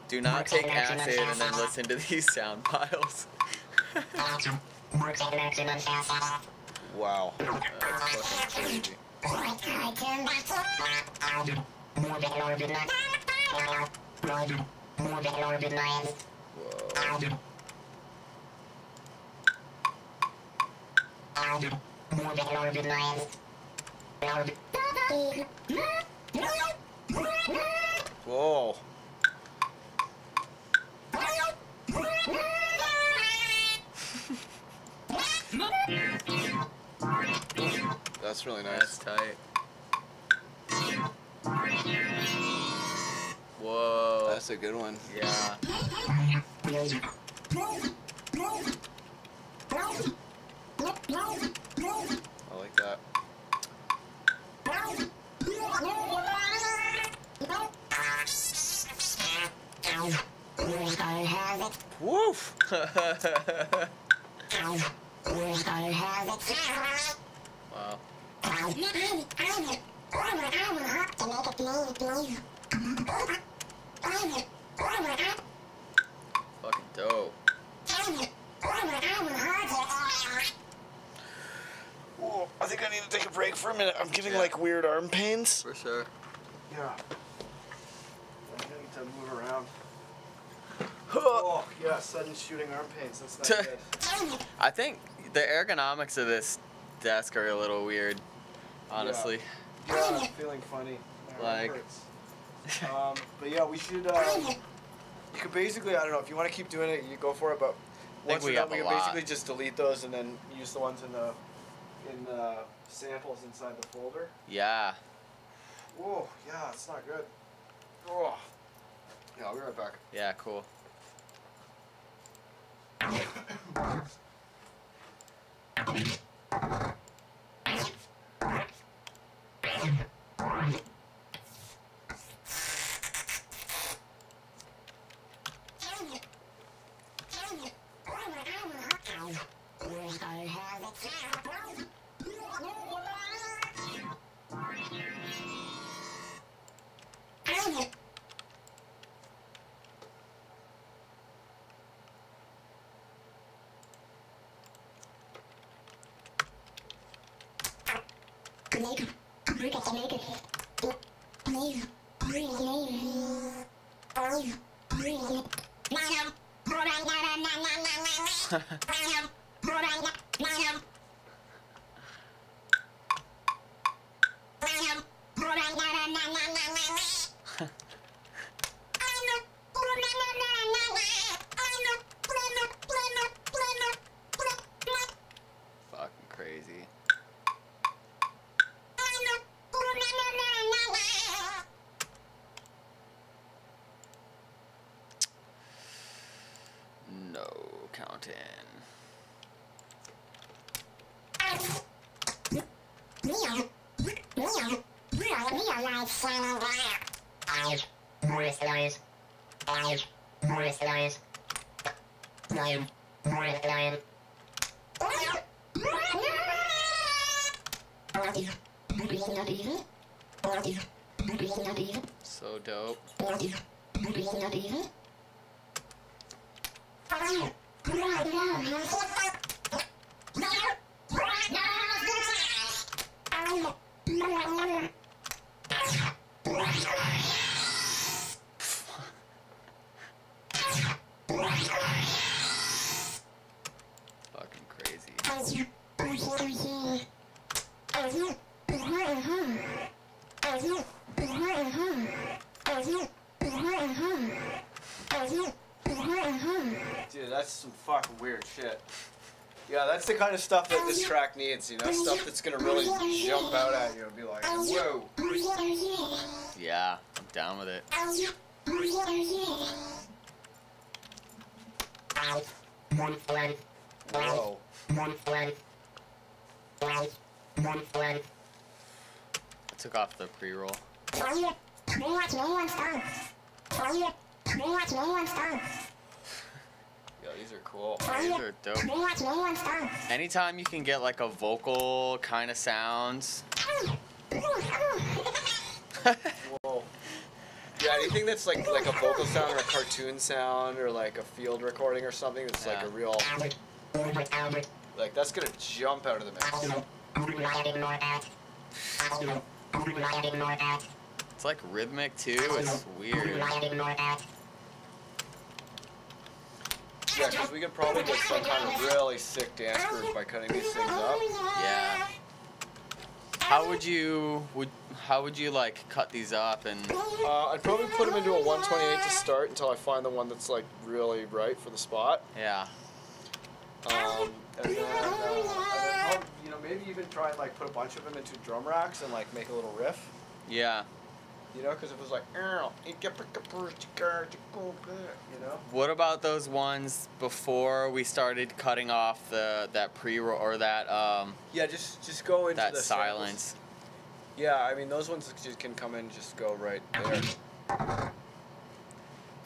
Speaker 2: Do not take acid and then listen to these sound files.
Speaker 5: Wow.
Speaker 2: That's fucking crazy. Whoa.
Speaker 5: Whoa. That's really
Speaker 2: That's
Speaker 5: nice.
Speaker 2: tight. Whoa.
Speaker 5: That's a good one.
Speaker 2: Yeah.
Speaker 5: I like that. Woof.
Speaker 2: Wow. Fucking dope.
Speaker 5: Whoa, I think I need to take a break for a minute. I'm getting like weird arm pains.
Speaker 2: For sure.
Speaker 5: Yeah. I need to move around. Oh, yeah, sudden shooting arm pains. That's not good.
Speaker 2: I think the ergonomics of this desk are a little weird, honestly.
Speaker 5: Yeah, I'm feeling funny. My arm
Speaker 2: Like-
Speaker 5: hurts. But yeah, we should, you could basically, I don't know, if you want to keep doing it, you go for it, but
Speaker 4: once
Speaker 2: we
Speaker 4: we're done,
Speaker 2: have
Speaker 4: we
Speaker 2: a
Speaker 4: can
Speaker 2: lot.
Speaker 4: basically just delete those and then use the ones in the samples inside the folder.
Speaker 2: Yeah.
Speaker 4: Whoa, yeah, it's not good. Oh. Yeah, I'll be right back.
Speaker 2: Yeah, cool. Fucking crazy. No counting. So dope. Fucking crazy.
Speaker 4: Dude, that's some fucking weird shit. Yeah, that's the kind of stuff that this track needs, you know? Stuff that's gonna really jump out at you and be like, whoa.
Speaker 2: Yeah, I'm down with it.
Speaker 4: Whoa.
Speaker 2: I took off the pre-roll.
Speaker 4: Yo, these are cool.
Speaker 2: These are dope. Anytime you can get like a vocal kind of sounds.
Speaker 4: Whoa. Yeah, anything that's like a vocal sound or a cartoon sound or like a field recording or something that's like a real, like that's gonna jump out of the mix.
Speaker 2: It's like rhythmic too. It's weird.
Speaker 4: Yeah, because we could probably get some kind of really sick dance group by cutting these things up.
Speaker 2: Yeah. How would you like cut these up and?
Speaker 4: I'd probably put them into a 128 to start until I find the one that's like really right for the spot.
Speaker 2: Yeah.
Speaker 4: And then you know, maybe even try and like put a bunch of them into drum racks and like make a little riff.
Speaker 2: Yeah.
Speaker 4: You know, because it was like, you know.
Speaker 2: What about those ones before we started cutting off that pre-roll or that
Speaker 4: Yeah, just go into
Speaker 2: that
Speaker 4: the
Speaker 2: silence?
Speaker 4: samples. Yeah, I mean those ones just can come in and just go right there.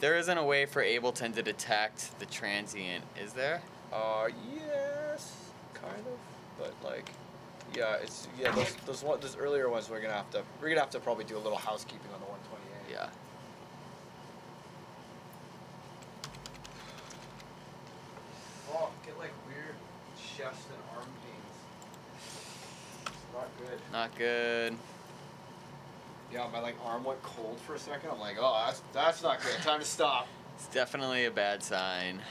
Speaker 2: There isn't a way for Ableton to detect the transient, is there?
Speaker 4: Yes, kind of, but like, yeah, it's those earlier ones we're gonna have to probably do a little housekeeping on the 128.
Speaker 2: Yeah.
Speaker 4: Oh, get like weird chest and arm pains. Not good.
Speaker 2: Not good.
Speaker 4: Yeah, my like arm went cold for a second. I'm like, oh, that's not good. Time to stop.
Speaker 2: It's definitely a bad sign.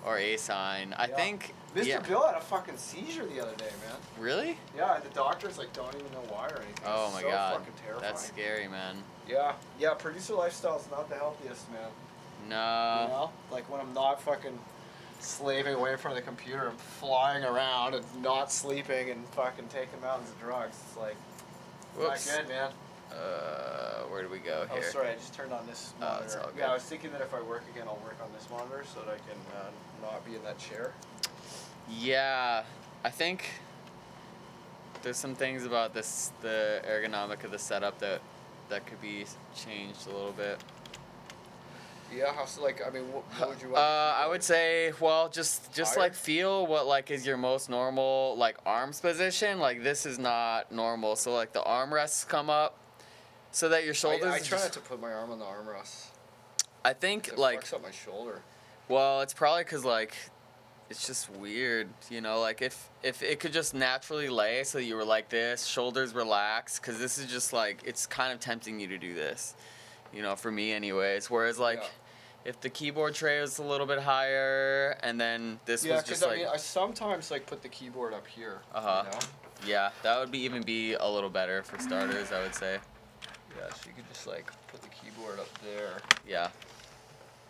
Speaker 2: Or a sign. I think.
Speaker 4: Mr.
Speaker 2: Yeah.
Speaker 4: Bill had a fucking seizure the other day, man.
Speaker 2: Really?
Speaker 4: Yeah, the doctors like don't even know why or anything.
Speaker 2: Oh
Speaker 4: It's
Speaker 2: my
Speaker 4: so
Speaker 2: god.
Speaker 4: fucking terrifying.
Speaker 2: That's scary, man.
Speaker 4: Yeah, producer lifestyle's not the healthiest, man.
Speaker 2: No.
Speaker 4: You know? Like when I'm not fucking
Speaker 1: slaving away in front of the computer and flying around and not sleeping and fucking taking mountains of drugs. It's like,
Speaker 2: Whoops.
Speaker 1: not good, man.
Speaker 2: Where do we go here?
Speaker 1: Oh, sorry, I just turned on this
Speaker 2: Oh,
Speaker 1: monitor.
Speaker 2: it's all good.
Speaker 1: Yeah, I was thinking that if I work again, I'll work on this monitor so that I can not be in that chair.
Speaker 2: Yeah, I think there's some things about this, the ergonomic of the setup that could be changed a little bit.
Speaker 1: Yeah, how's like? I mean, what would you want?
Speaker 2: I would say, well, just
Speaker 1: Higher?
Speaker 2: like feel what like is your most normal like arms position. Like this is not normal, so like the armrests come up, so that your shoulders.
Speaker 1: I try not to put my arm on the armrest.
Speaker 2: I think
Speaker 1: It
Speaker 2: like,
Speaker 1: fucks up my shoulder.
Speaker 2: well, it's probably because like, it's just weird, you know. Like if it could just naturally lay, so you were like this, shoulders relaxed, because this is just like it's kind of tempting you to do this, you know, for me anyways. Whereas like.
Speaker 1: Yeah.
Speaker 2: If the keyboard tray was a little bit higher, and then this
Speaker 1: Yeah,
Speaker 2: was
Speaker 1: because
Speaker 2: just
Speaker 1: I
Speaker 2: like,
Speaker 1: mean, I sometimes like put the keyboard up here.
Speaker 2: Uh-huh.
Speaker 1: You know?
Speaker 2: yeah, that would be a little better for starters, I would say.
Speaker 1: Yeah, so you could just like put the keyboard up there,
Speaker 2: Yeah,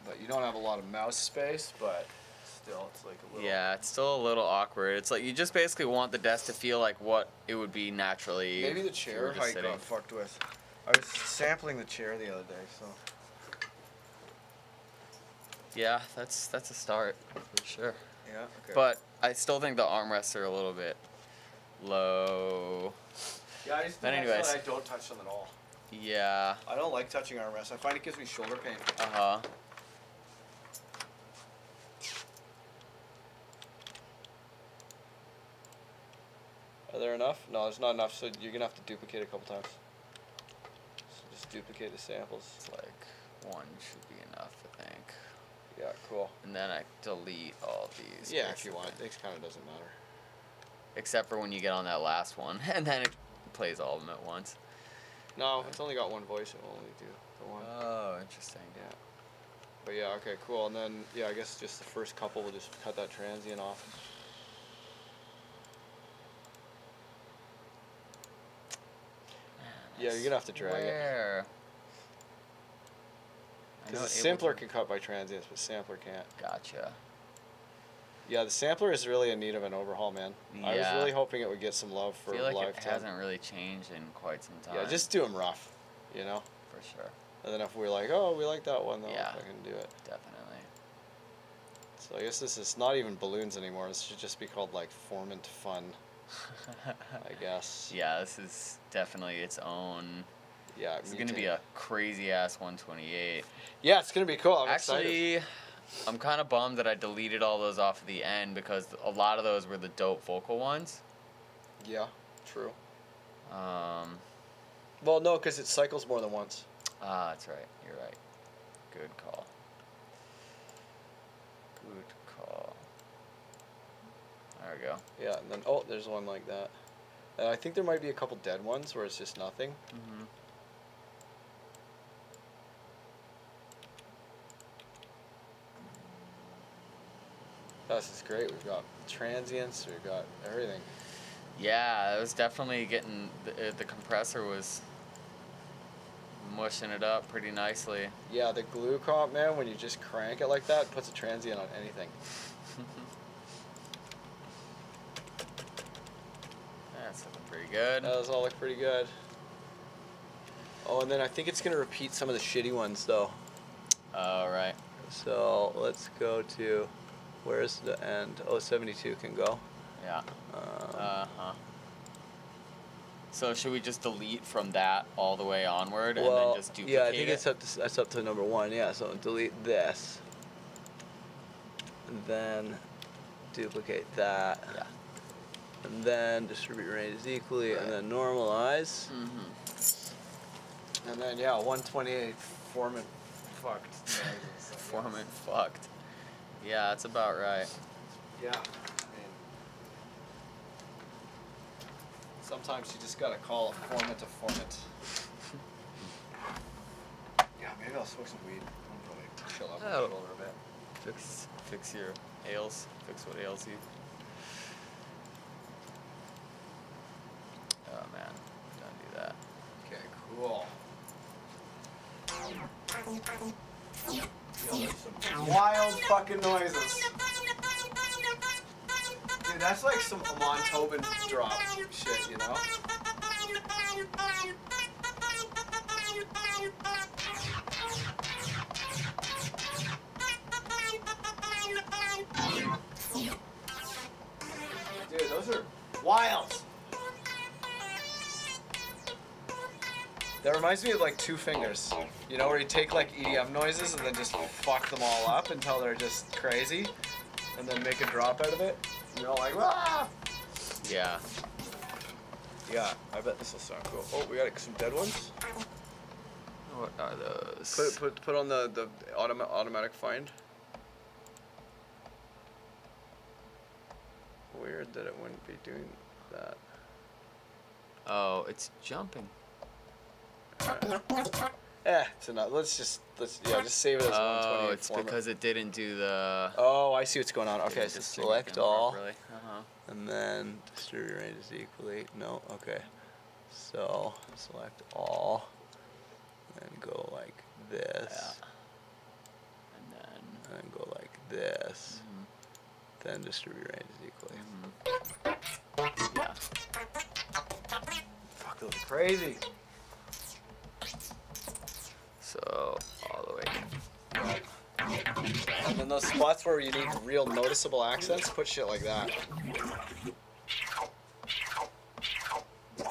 Speaker 1: but you don't have a lot of mouse space. But still, it's like a little.
Speaker 2: yeah, it's still a little awkward. It's like you just basically want the desk to feel like what it would be naturally.
Speaker 1: Maybe the
Speaker 2: if you
Speaker 1: chair
Speaker 2: were just
Speaker 1: height
Speaker 2: sitting.
Speaker 1: got fucked with. I was sampling the chair the other day, so.
Speaker 2: Yeah, that's a start for sure.
Speaker 1: Yeah. Okay.
Speaker 2: But I still think the armrests are a little bit low.
Speaker 1: yeah, I just
Speaker 2: but
Speaker 1: think
Speaker 2: anyways.
Speaker 1: I don't touch them at all.
Speaker 2: Yeah.
Speaker 1: I don't like touching armrests. I find it gives me shoulder pain.
Speaker 2: Uh-huh.
Speaker 1: Are there enough? No, there's not enough. So you're gonna have to duplicate a couple times. So just duplicate the samples.
Speaker 2: It's like one should be enough, I think.
Speaker 1: Yeah. Cool.
Speaker 2: And then I delete all these.
Speaker 1: Yeah, if you
Speaker 2: basically.
Speaker 1: want. It kind of doesn't matter.
Speaker 2: Except for when you get on that last one, and then it plays all of them at once.
Speaker 1: No, it's only got one voice. It will only do the one.
Speaker 2: Oh, interesting.
Speaker 1: Yeah. But yeah, okay, cool. And then, yeah, I guess just the first couple, we'll just cut that transient off. Yeah, you're gonna have to drag it.
Speaker 2: Where? I know
Speaker 1: Because the
Speaker 2: Ableton-
Speaker 1: sampler can cut by transients, but sampler can't.
Speaker 2: Gotcha.
Speaker 1: Yeah, the sampler is really in need of an overhaul, man. I was
Speaker 2: Yeah.
Speaker 1: really hoping it would get some love for
Speaker 2: I feel like it
Speaker 1: lifetime.
Speaker 2: hasn't really changed in quite some time.
Speaker 1: Yeah, just do them rough, you know?
Speaker 2: for sure.
Speaker 1: And then if we're like, oh, we like that one, then
Speaker 2: Yeah.
Speaker 1: we'll fucking do it.
Speaker 2: Definitely.
Speaker 1: So I guess this is not even balloons anymore. This should just be called, like, Formant Fun, I guess.
Speaker 2: Yeah, this is definitely its own.
Speaker 1: Yeah,
Speaker 2: It's gonna be a crazy ass 128.
Speaker 1: Yeah, it's gonna be cool. I'm excited.
Speaker 2: Actually, I'm kind of bummed that I deleted all those off of the end because a lot of those were the dope vocal ones.
Speaker 1: Yeah, true.
Speaker 2: Um,
Speaker 1: Well, no, because it cycles more than once.
Speaker 2: that's right. You're right. Good call. Good call. There we go.
Speaker 1: Yeah, and then, oh, there's one like that. And I think there might be a couple dead ones where it's just nothing.
Speaker 2: Mm-hmm.
Speaker 1: This is great. We've got transients, we've got everything.
Speaker 2: Yeah, it was definitely getting the compressor was mushing it up pretty nicely.
Speaker 1: Yeah, the glue comp, man, when you just crank it like that, puts a transient on anything.
Speaker 2: That's looking pretty good.
Speaker 1: That does all look pretty good. Oh, and then I think it's going to repeat some of the shitty ones, though.
Speaker 2: All right.
Speaker 1: So let's go to, where's the end? Oh, 72 can go.
Speaker 2: Yeah. Uh-huh. So should we just delete from that all the way onward and then just duplicate
Speaker 1: yeah, I think
Speaker 2: it?
Speaker 1: that's up to number 1. Yeah, so delete this, and then duplicate that,
Speaker 2: Yeah.
Speaker 1: and then distribute ranges equally, and then normalize,
Speaker 2: Mm-hmm.
Speaker 1: and then yeah, 128 formant fucked.
Speaker 2: Formant fucked. Yeah, that's about right.
Speaker 1: Yeah, I mean, sometimes you just gotta call a formant a formant. Yeah, maybe I'll smoke some weed. I'm probably chill out my
Speaker 2: Oh.
Speaker 1: shoulder a bit.
Speaker 2: Fix your ails. Fix what ails you. Oh man, don't do that.
Speaker 1: Okay, cool. Yo, there's some wild fucking noises. Dude, that's like some Amon Tobin drop shit, you know? Dude, those are wild. That reminds me of like Two Fingers. You know, where you take like EDM noises and then just fuck them all up until they're just crazy, and then make a drop out of it. You know, like ah.
Speaker 2: Yeah.
Speaker 1: Yeah, I bet this will sound cool. Oh, we got some dead ones.
Speaker 2: What are those?
Speaker 1: Put on the automatic find. Weird that it wouldn't be doing that.
Speaker 2: Oh, it's jumping.
Speaker 1: So no, let's just save it as 128
Speaker 2: Oh, it's
Speaker 1: format.
Speaker 2: because it didn't do the.
Speaker 1: Oh, I see what's going on. Okay,
Speaker 2: didn't
Speaker 1: so
Speaker 2: distribute
Speaker 1: select
Speaker 2: them
Speaker 1: all,
Speaker 2: properly.
Speaker 1: and then distribute ranges equally. No, okay. So select all, and then go like this,
Speaker 2: Yeah.
Speaker 1: and then go like this, then distribute ranges equally.
Speaker 2: Yeah.
Speaker 1: Fuck, those are crazy.
Speaker 2: So all the way.
Speaker 1: And then those spots where you need real noticeable accents, put shit like that.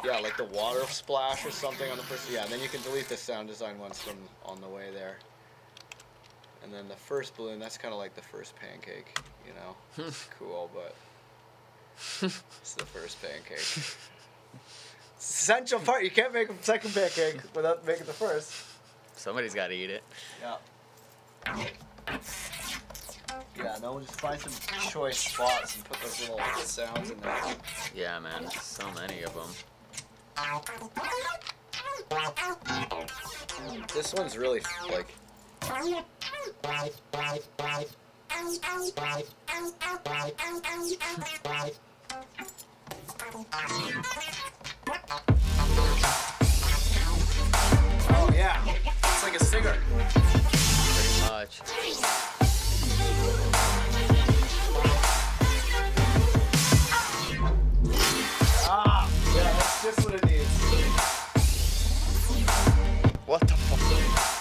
Speaker 1: Yeah, like the water splash or something on the first. Yeah, and then you can delete the sound design ones from on the way there. And then the first balloon, that's kind of like the first pancake, you know. It's cool, but it's the first pancake. It's the essential part. You can't make a second pancake without making the first.
Speaker 2: Somebody's got to eat it.
Speaker 1: Yeah. Yeah, no, we'll just find some choice spots and put those little sounds in there.
Speaker 2: Yeah, man. So many of them.
Speaker 1: This one's really like. Oh yeah, it's like a singer.
Speaker 2: Pretty much.
Speaker 1: Ah, yeah, that's just what it needs.
Speaker 2: What the fuck?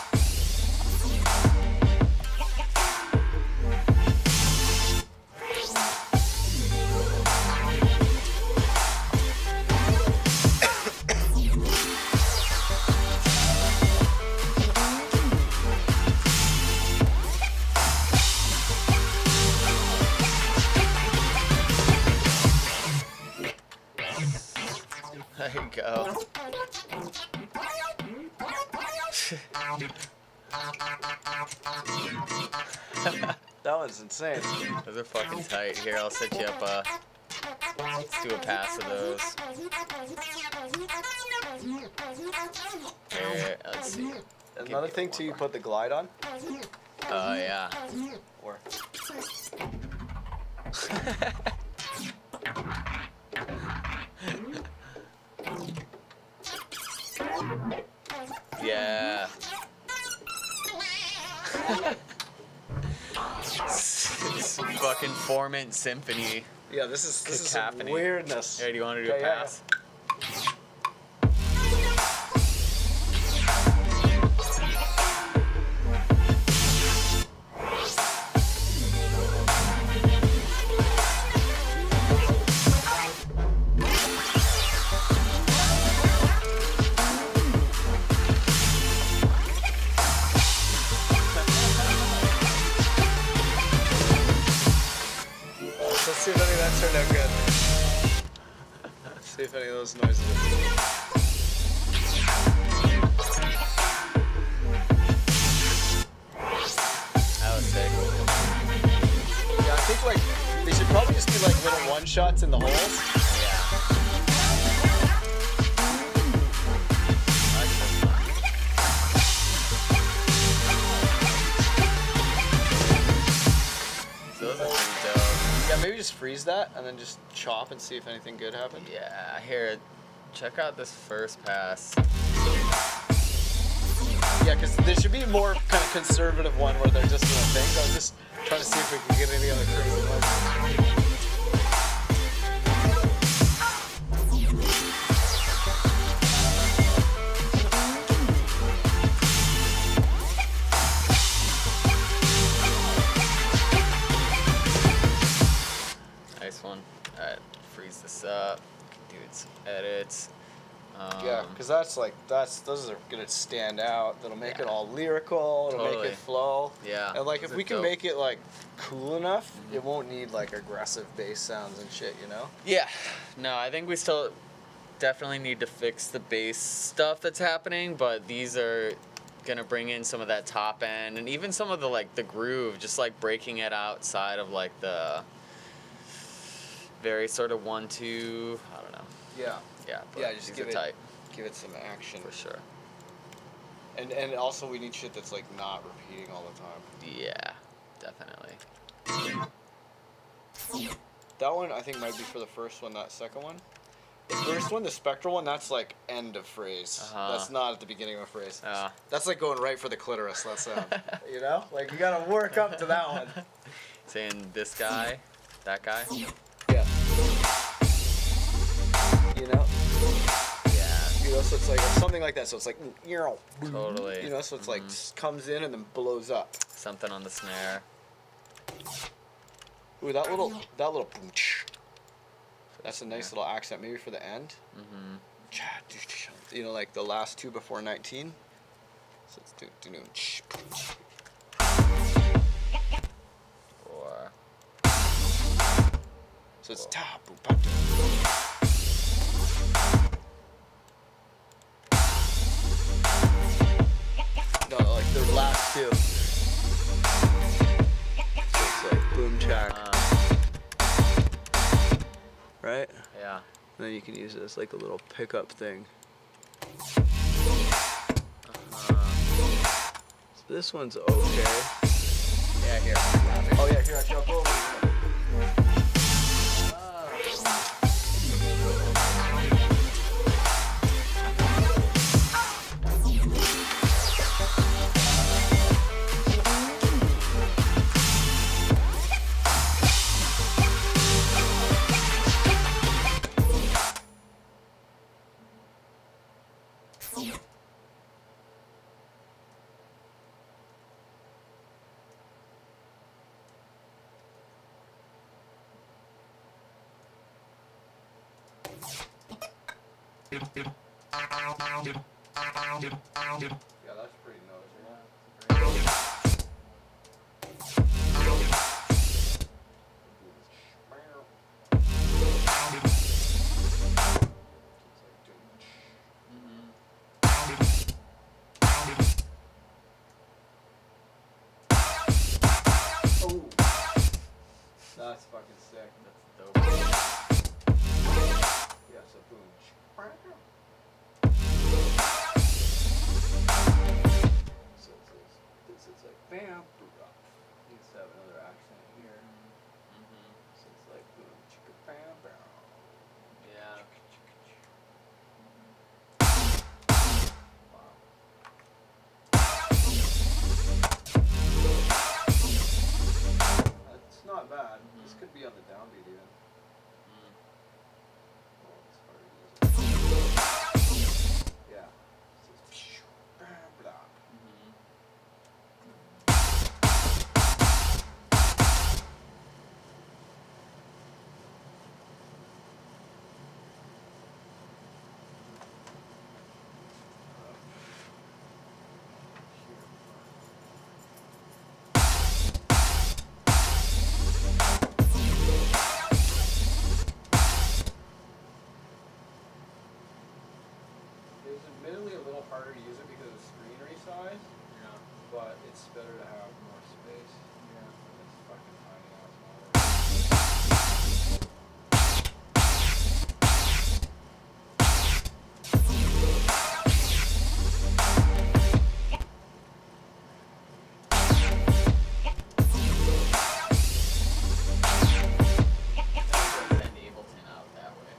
Speaker 2: There you go.
Speaker 1: That one's insane.
Speaker 2: Those are fucking tight. Here, I'll set you up. Let's do a pass of those. Here, let's see.
Speaker 1: Another thing too, you put the glide on.
Speaker 2: Oh, yeah.
Speaker 1: Or
Speaker 2: Yeah. It's fucking Formant Symphony.
Speaker 1: yeah, this is some
Speaker 2: Cacophony.
Speaker 1: weirdness.
Speaker 2: Hey, do you want to do
Speaker 1: Okay,
Speaker 2: a
Speaker 1: yeah,
Speaker 2: pass?
Speaker 1: Let's see if any of that turned out good. Let's see if any of those noises are cool.
Speaker 2: That was sick.
Speaker 1: Yeah, I think like they should probably just be like little one shots in the holes.
Speaker 2: Yeah. That's just fun. Those are pretty dope.
Speaker 1: Yeah, maybe just freeze that and then just chop and see if anything good happened.
Speaker 2: Yeah, here, check out this first pass.
Speaker 1: Yeah, because there should be more kind of conservative one where they're just doing things. I was just trying to see if we can get any other crazy ones.
Speaker 2: edits.
Speaker 5: Yeah, because those are gonna stand out. That'll make it all lyrical. It'll
Speaker 2: Totally.
Speaker 5: make it flow.
Speaker 2: Yeah.
Speaker 5: And like
Speaker 2: those
Speaker 5: if
Speaker 2: are
Speaker 5: we can
Speaker 2: dope.
Speaker 5: make it like cool enough, it won't need like aggressive bass sounds and shit. You know.
Speaker 2: Yeah. No, I think we still definitely need to fix the bass stuff that's happening, but these are gonna bring in some of that top end and even some of the like the groove, just like breaking it outside of like the very sort of 1-2. I don't know.
Speaker 5: Yeah.
Speaker 2: Yeah. But
Speaker 5: Yeah, just
Speaker 2: these
Speaker 5: give
Speaker 2: are
Speaker 5: it
Speaker 2: tight
Speaker 5: give it some action.
Speaker 2: for sure.
Speaker 5: And also we need shit that's like not repeating all the time.
Speaker 2: Yeah, definitely.
Speaker 5: That one I think might be for the first one. That second one. The first one, the spectral one, that's like end of phrase.
Speaker 2: Uh-huh.
Speaker 5: That's not at the beginning of a phrase.
Speaker 2: Yeah.
Speaker 5: That's like going right for the clitoris. That sound. You know, like you gotta work up to that one.
Speaker 2: Saying this guy, that guy.
Speaker 5: Yeah. You know.
Speaker 2: Yeah.
Speaker 5: You know, so it's like something like that. So it's like,
Speaker 2: Totally.
Speaker 5: You know, so it's like comes in and then blows up.
Speaker 2: Something on the snare.
Speaker 5: Ooh, that little boom. That's a nice little accent, maybe for the end.
Speaker 2: Mm-hmm.
Speaker 5: You know, like the last two before 19. So it's
Speaker 2: Or
Speaker 5: so it's
Speaker 2: Whoa.
Speaker 5: ta boom ba dum. No, like the last two. So it's like boom track, right?
Speaker 2: yeah.
Speaker 5: And then you can use it as like a little pickup thing. So this one's okay.
Speaker 2: Yeah, here.
Speaker 5: Oh yeah, here I jump over. Yeah, that's pretty noisy. Oh, that's fucking sick.
Speaker 2: That's dope.
Speaker 5: Yeah, so boom. So it's like bam, needs to have another accent here. So it's like boom, chicka bam, bam.
Speaker 2: Yeah.
Speaker 5: That's not bad. This could be on the downbeat even. Oh, it's hard to use it. Yeah. So it's bam, blah. It's admittedly a little harder to use it because of screenery size,
Speaker 2: Yeah.
Speaker 5: but it's better to have more space. Yeah. It's fucking tiny ass model.
Speaker 2: Send Ableton out that way.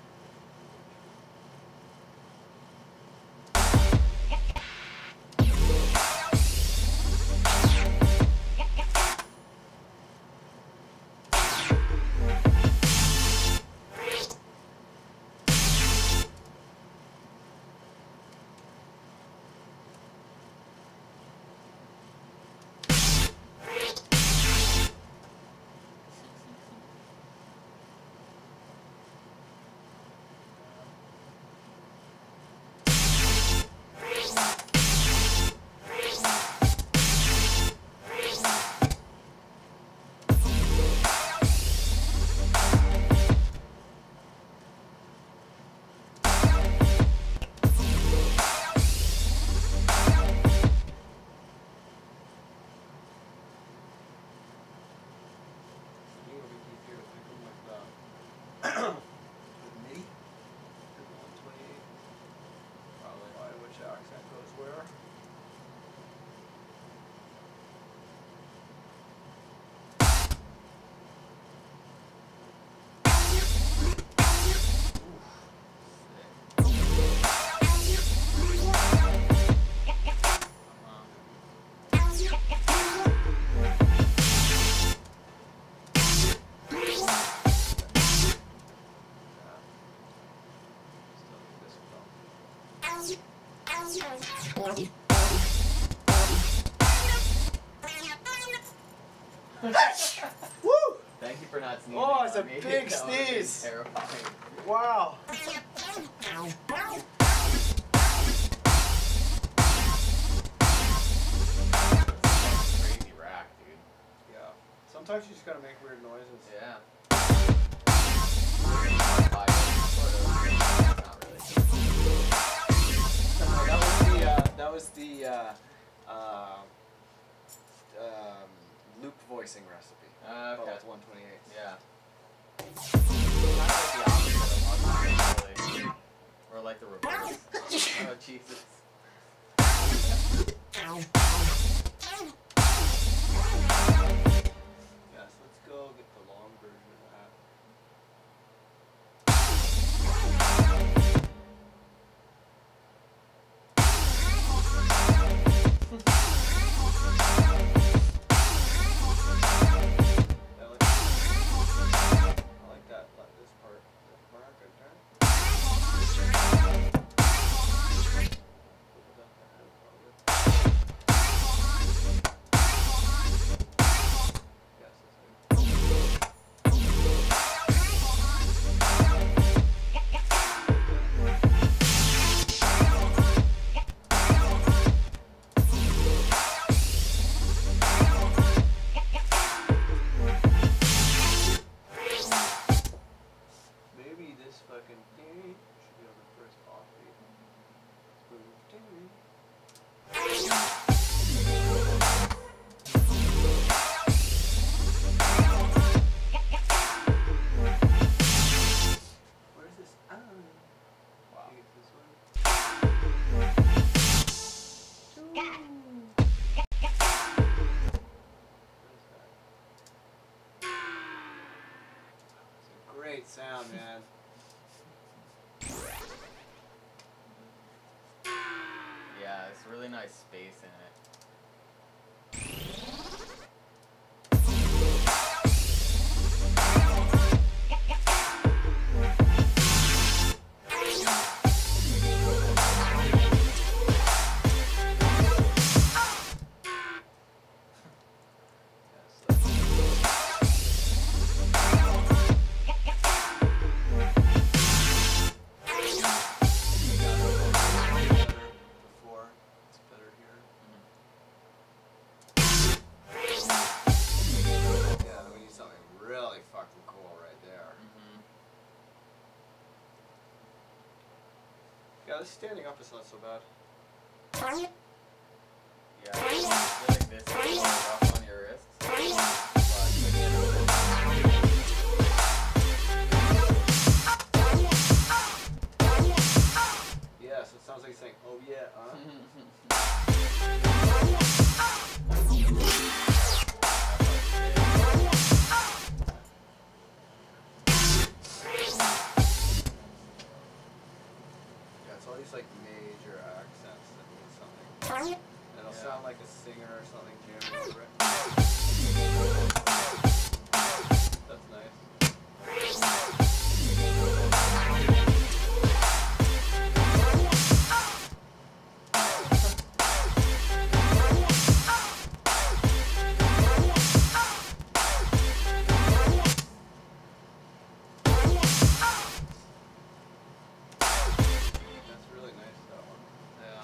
Speaker 4: Woo!
Speaker 2: Thank you for not sneezing.
Speaker 4: Oh, it's a
Speaker 2: on me.
Speaker 4: big
Speaker 2: That would've been
Speaker 4: sneeze.
Speaker 2: terrifying.
Speaker 4: Wow.
Speaker 2: Crazy rack, dude.
Speaker 4: Yeah. Sometimes you just gotta make weird noises.
Speaker 2: Yeah.
Speaker 4: That was the loop voicing recipe.
Speaker 2: Okay.
Speaker 4: Oh, it's 128.
Speaker 2: Yeah. Kind of like the opposite of really. Or like the reverse. Oh, Jesus.
Speaker 4: Yes, let's go get the long version of that. I like that. This part. That mark right there. Maybe this fucking thing should be on the first offbeat. Where's this? Wow. This one. It's a great sound, man.
Speaker 2: Yeah, it's really nice space in it.
Speaker 4: Before, it's better here. Yeah, we need something really fucking cool right there. Yeah, this standing up is not so bad.
Speaker 2: Yeah, I feel like this is really rough on your wrists.
Speaker 4: Yeah, so it sounds like he's saying, oh yeah, Yeah, it's all these like major accents that mean something. And it'll sound like a singer or something jamming over it. That's nice. That's really nice, that one.
Speaker 2: Yeah.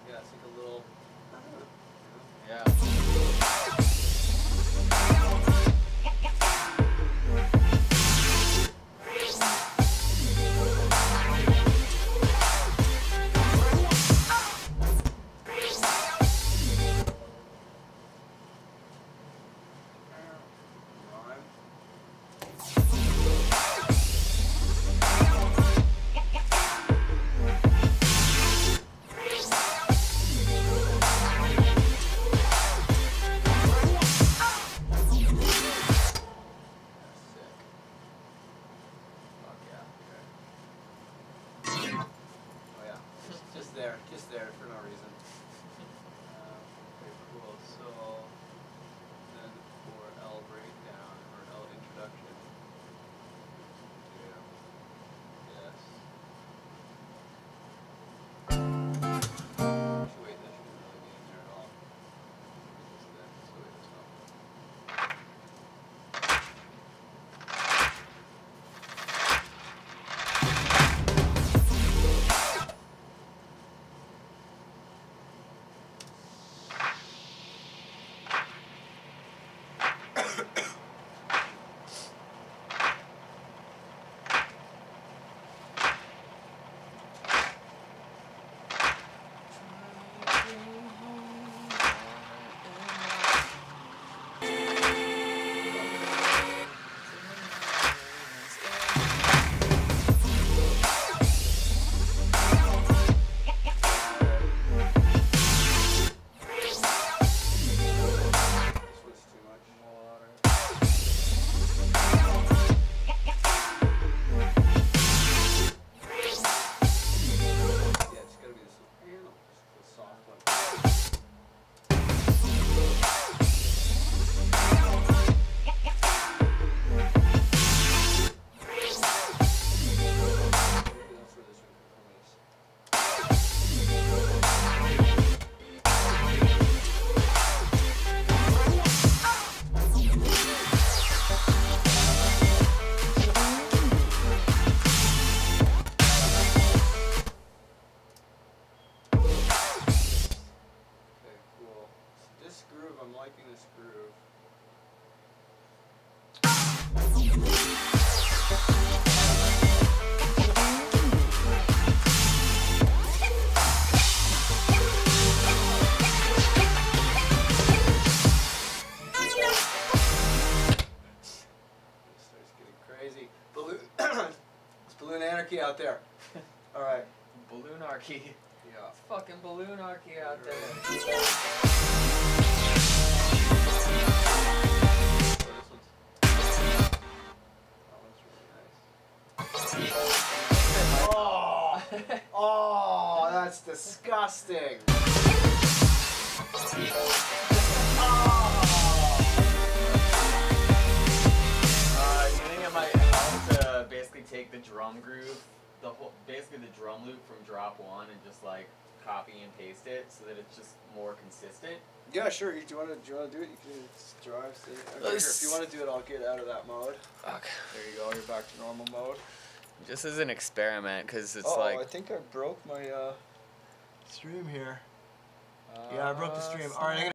Speaker 4: Yeah, it's like a little.
Speaker 2: Yeah.
Speaker 4: Rhyme.
Speaker 2: Sick. Fuck yeah.
Speaker 4: Oh yeah, just there for no reason. Okay, cool. So
Speaker 1: liking this groove. Crazy. Balloon. It's balloon anarchy out there. All right.
Speaker 2: Balloonarchy.
Speaker 1: Yeah.
Speaker 2: It's fucking balloonarchy out there.
Speaker 1: Oh, oh, that's disgusting.
Speaker 2: You think it might help to basically take the drum groove, basically the drum loop from drop one, and just like copy and paste it so that it's just more consistent?
Speaker 1: Yeah, sure. Do you want to do it? You can just drive. Okay, here, if you want to do it, I'll get out of that mode.
Speaker 2: Okay.
Speaker 1: There you go. You're back to normal mode.
Speaker 2: Just as an experiment, because it's
Speaker 1: I
Speaker 2: like.
Speaker 1: think I broke my stream here. Yeah, I broke the stream. All right.